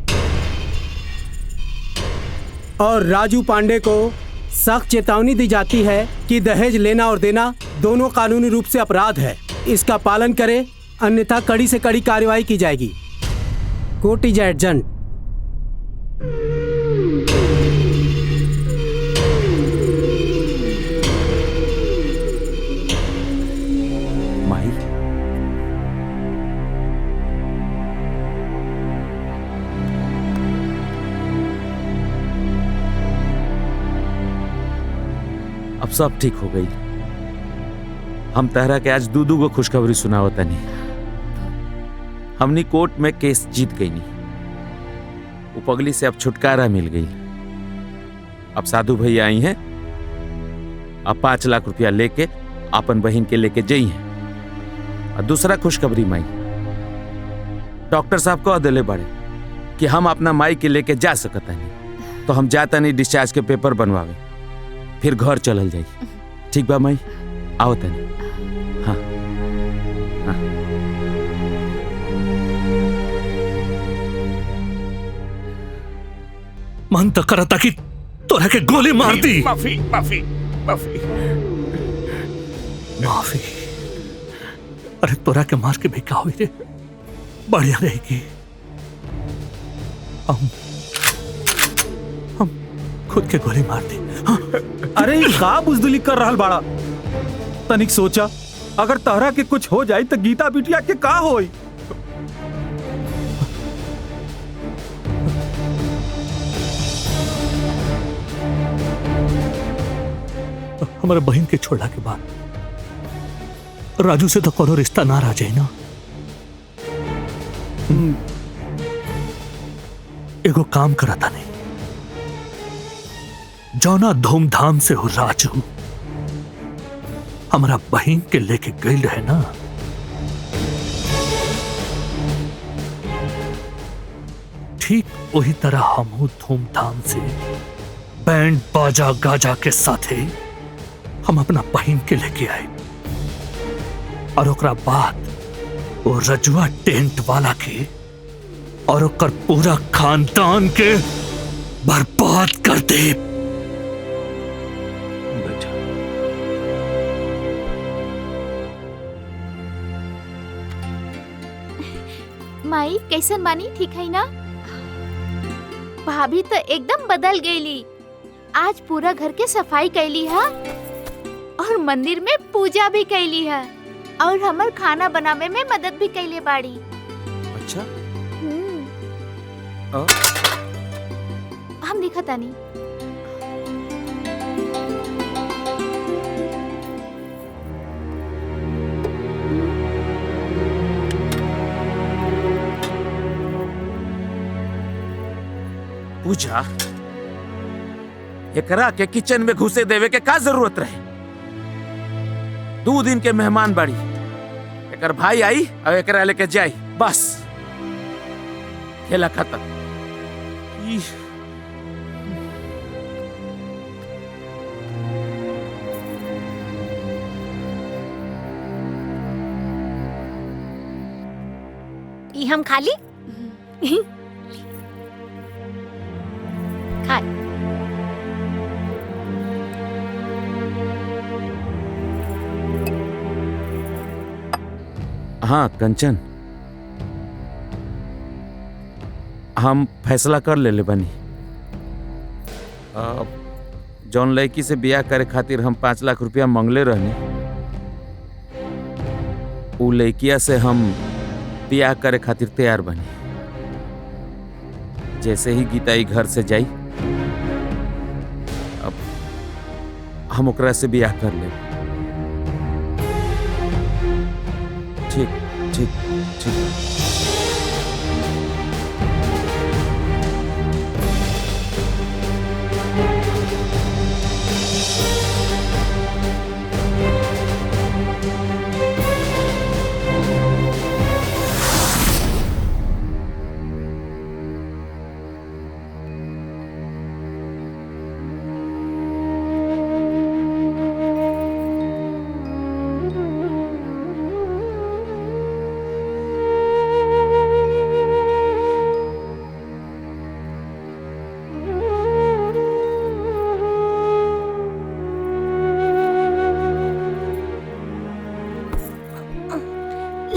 और राजू पांडे को सख्त चेतावनी दी जाती है कि दहेज लेना और देना दोनों कानूनी रूप से अपराध है। इसका पालन करें, अन्यथा कड़ी से कड़ी कार्रवाई की जाएगी। Court is adjourned. अब सब ठीक हो गई। हम तहरा के आज दूदू को खुशखबरी सुनावता नहीं। हमनी कोर्ट में केस जीत गई नहीं। वो पगली से अब छुटकारा मिल गई। अब साधु भैया आई हैं। अब 5 लाख रुपया लेके अपन बहन के लेके जाई हैं। और दूसरा खुशखबरी माई, डॉक्टर साहब को अदले बड़े कि हम अपना माई के लेके जा सकता नहीं, तो हम जाता नहीं डिस्चार्ज के पेपर बनवावे, फिर घर चलल जाई। ठीक बा माई, आओ तनी। हाँ हाँ। मन तो करता कि तोरा के गोली मार दी। माफी माफी माफी माफी। अरे तोरा के मार के भी क्या हुई रे? बढ़िया रहेगी। हम खुद के गोली मार दी। हाँ। अरे का बुजदुली कर रहल बाड़ा? तनिक सोचा, अगर तहरा के कुछ हो जाए तो गीता बिटिया के का होई? हमारे बहन के छोड़ला के बाद राजू से तो कोनो रिश्ता ना रह जाए ना। एगो काम करता नहीं, जौना धूमधाम से हो राजू हमारा बहन के लेके गई रहे ना, ठीक वही तरह हम धूमधाम से बैंड बाजा गाजा के साथे हम अपना बहन के लेके आए और ओकरा बाद वो रजुआ टेंट वाला के और ओकर पूरा खानदान के बर्बाद कर दे। माई कैसन बानी? ठीक है ना? भाभी तो एकदम बदल गईली। आज पूरा घर के सफाई कैली है और मंदिर में पूजा भी कैली है और हमर खाना बनावे में मदद भी कैले बाड़ी। अच्छा। हम दिखा तानी। पूजा, एकरा के किचन में घुसे देवे के का जरूरत रहे? 2 दिन के मेहमान बाड़ी, एकर भाई आई और एकरा लेके जाई, बस खेला खत्म। ई हम खाली खाए। हाँ कंचन, हम फैसला कर ले बनी। जौन लड़की से ब्याह करे खातिर हम 5 लाख रुपया मांगले रहनी, उ लड़किया से हम ब्याह करे खातिर तैयार बनी। जैसे ही गीता ई घर से जाई अब हम ओकरा से ब्याह कर ले। ठीक ठीक ठीक।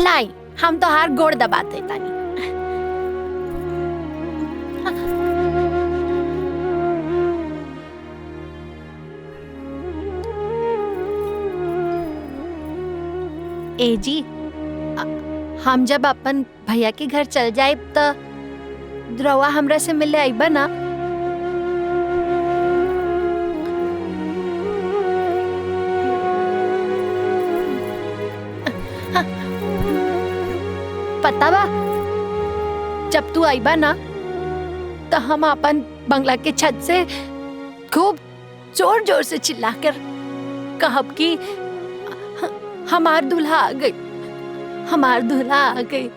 लाई हम तो हार गोड़ दबाते तानी। ए जी हम जब अपन भैया के घर चल जाए तो द्रवा हमरा से मिले आइबा ना। पता बा जब तू आइबा ना तो हम अपन बंगला के छत से खूब जोर जोर से चिल्लाकर कहब कि हमार दूल्हा आ गई, हमार दूल्हा आ गई।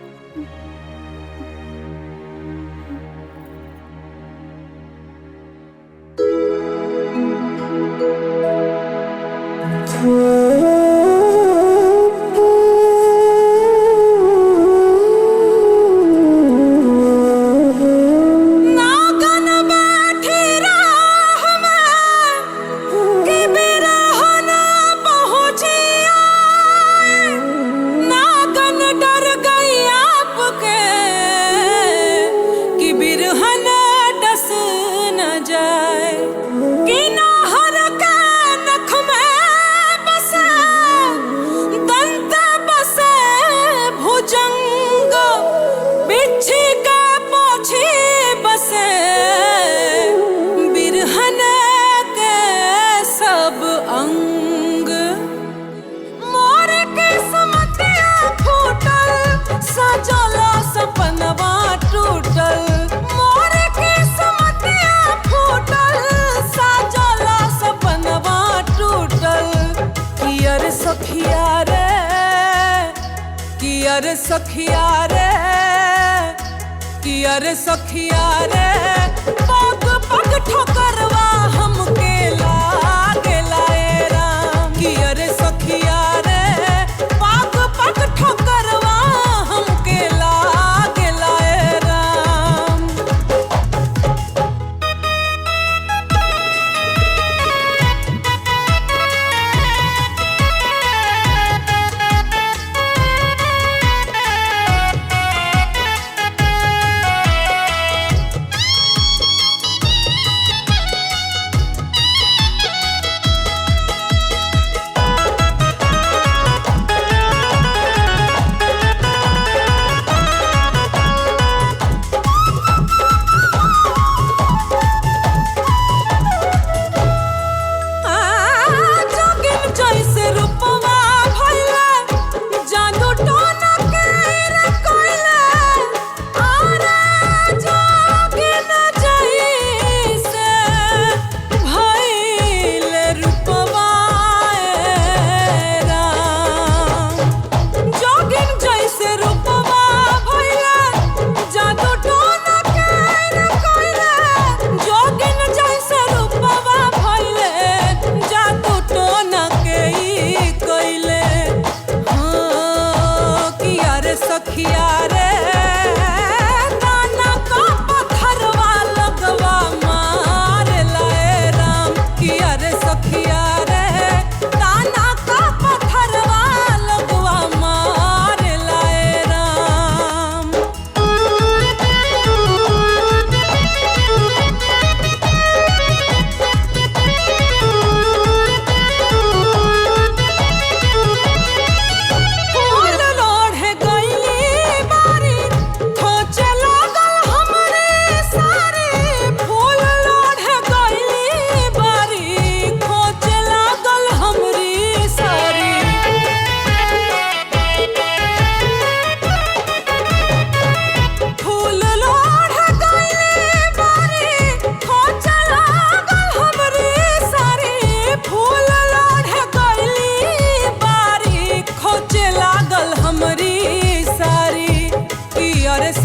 अरे सखिया रे पग पग ठोकरवा हमके लागे लाए राम कि अरे सखिया रे पग पग ठोकरवा हमके लागे लाए राम।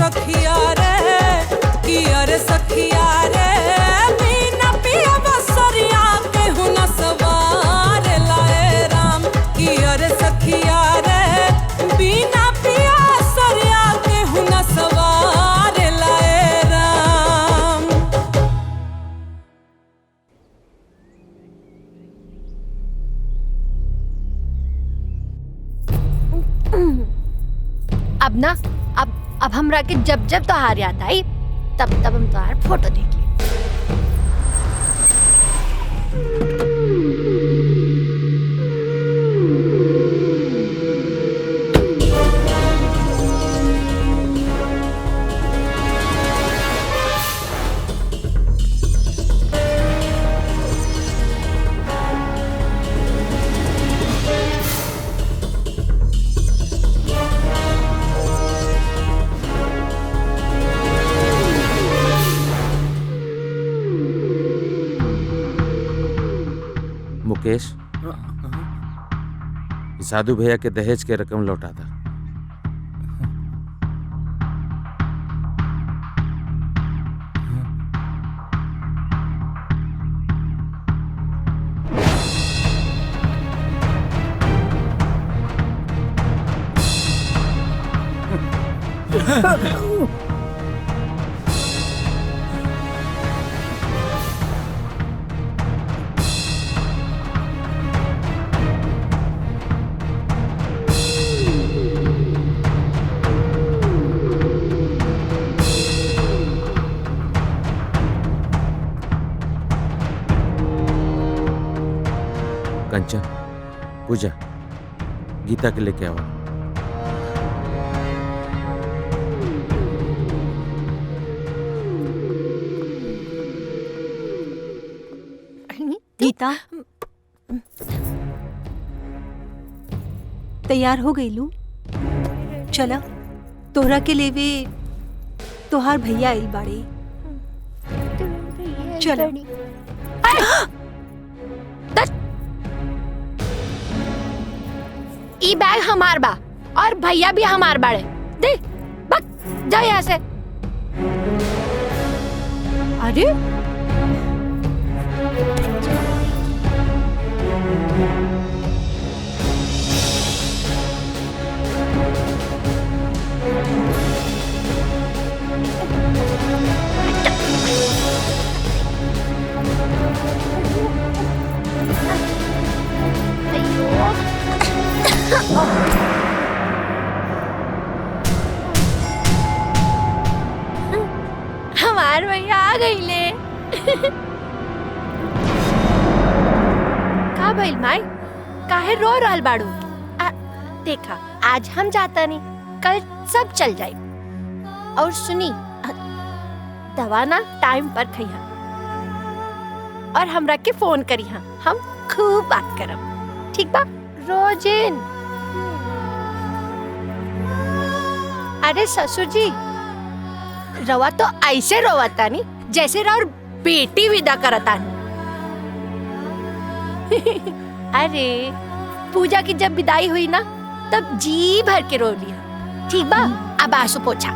सखिया रे कि अरे सखिया रे बिना पिया बसरिया केहू न सवार लाए राम कि अरे सखिया रे बिना पिया सरिया केहू न सवार लाए राम। अब ना अब हमरा के जब जब त्योहार याद आई तब तब हम त्योहार फोटो देख लिए। मुकेश, साधु भैया के दहेज के रकम लौटा था। कंचन, पूजा, गीता के लेके आओ। गीता तैयार हो गई लू? चला तोहरा के लेवे तोहार भैया आइल बाड़े। चल ई बैग हमार बा और भैया भी हमार बाड़े। दे बक जा यहाँ से। अरे हमार भैया आ गई ले। का भइल माई, काहे रो रहल बाड़ू? देखा आज हम जाता नहीं, कल सब चल जाए। और सुनी, दवा ना टाइम पर खइहा और हमरा के फोन करिहा, हम खूब बात करब, ठीक बा? रोजिन। अरे ससुर जी, रवा तो ऐसे रोवता नहीं जैसे रवा बेटी विदा करता नहीं। अरे पूजा की जब विदाई हुई ना तब जी भर के रो लिया, ठीक बा? अब आंसू पोछा।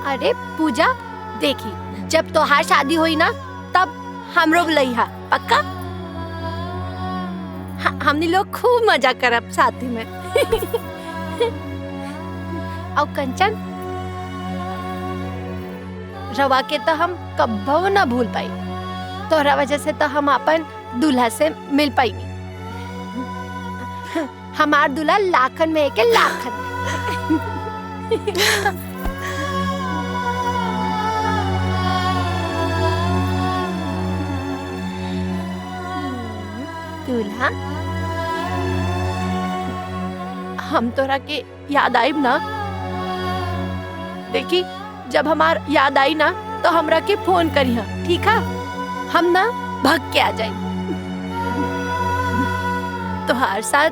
अरे पूजा देखी, जब तोहार शादी हुई ना तब हमरो बुलैहा, पक्का? हमने लोग खूब मजा करब साथ में। और कंचन, रवा के तो हम कब्बो ना भूल पाई, तोहरा वजह से तो हम अपन दूल्हा से मिल पाई। हमार दूल्हा लाखन में एक लाखन। दूल्हा, हम तोरा के याद आइब ना, देखी जब हमार याद आई ना तो हमरा के फोन करिहा, ठीक है? हम ना भाग के आ जाए। तोहार साथ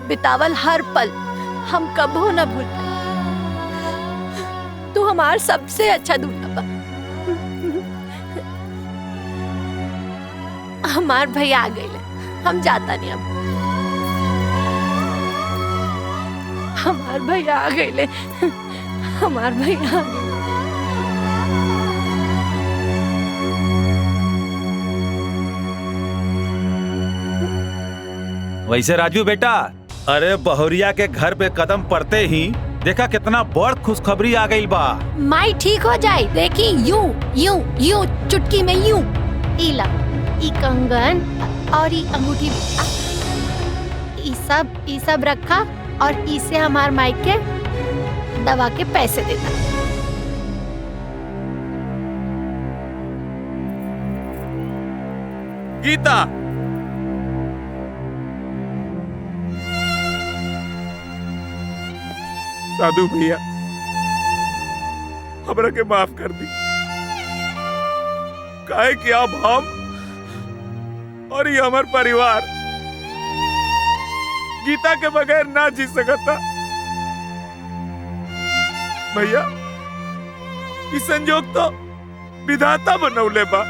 बितावल हर पल हम कबो ना भूल पाए। तू हमार सबसे अच्छा दूल्हा बा। हमार भैया आ गए, हम जाता नहीं अब। हमार भैया आ गए, हमार भैया आ गए। वैसे राजू बेटा, अरे बहुरिया के घर पे कदम पड़ते ही देखा कितना बड़ खुशखबरी आ गई बा। माई ठीक हो जाए, देखी यूं यूं यूं चुटकी में यूं। इला ई कंगन और ई अंगूठी ई सब रखा और इसे हमार माई के दवा के पैसे देता। गीता, साधु भैया हमरा के माफ कर दी। काहे कि अब हम और ये हमार परिवार गीता के बगैर ना जी सकता। भैया इस संजोग तो विधाता बनौले बा,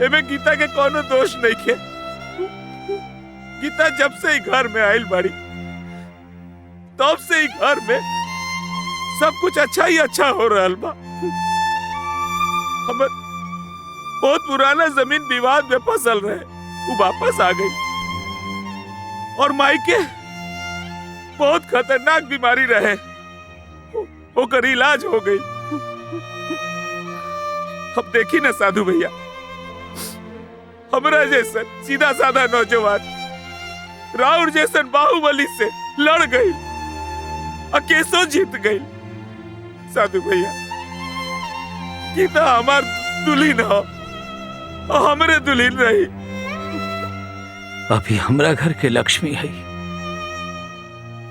एमे गीता के कोनो दोष नहीं खे। गीता जब से ही घर में आयल बाड़ी तब से ही घर में सब कुछ अच्छा ही अच्छा हो रहा बा। हम बहुत पुराना जमीन विवाद में फसल रहे, वो वापस आ गई और माई के बहुत खतरनाक बीमारी रहे, ओकर इलाज हो गई। अब देखी ना साधु भैया, हमरा जैसन सीधा साधा नौजवान राउर जैसन बाहुबली से लड़ गई, केसो जीत गई। साधु भैया गीता हमार दुल्हन हो, हमरे दुल्हन रही। अभी हमरा घर के लक्ष्मी है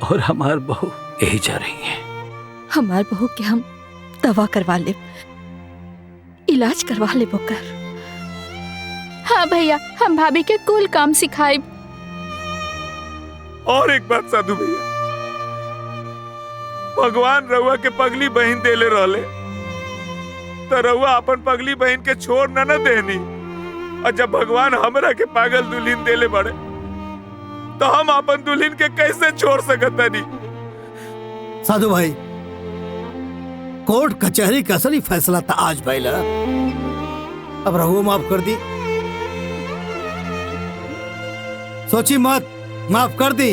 और हमार बहू यही जा रही है। हमार बहू के हम दवा करवा ले, इलाज करवा ले बोकर। हाँ भैया, हम भाभी के कुल काम सिखाए। और एक बात साधु भैया, भगवान रउआ के पगली बहन देले रहले तो रउआ अपन पगली बहन के छोड़ न देनी, और जब भगवान हमरा के पागल दुल्हन देले बड़े तो हम अपन दुल्हन के कैसे छोड़ सकता नहीं। साधु भाई, कोर्ट कचहरी का असली फैसला था आज भैला, अब रहुआ माफ कर दी। सोची मत, माफ कर दी।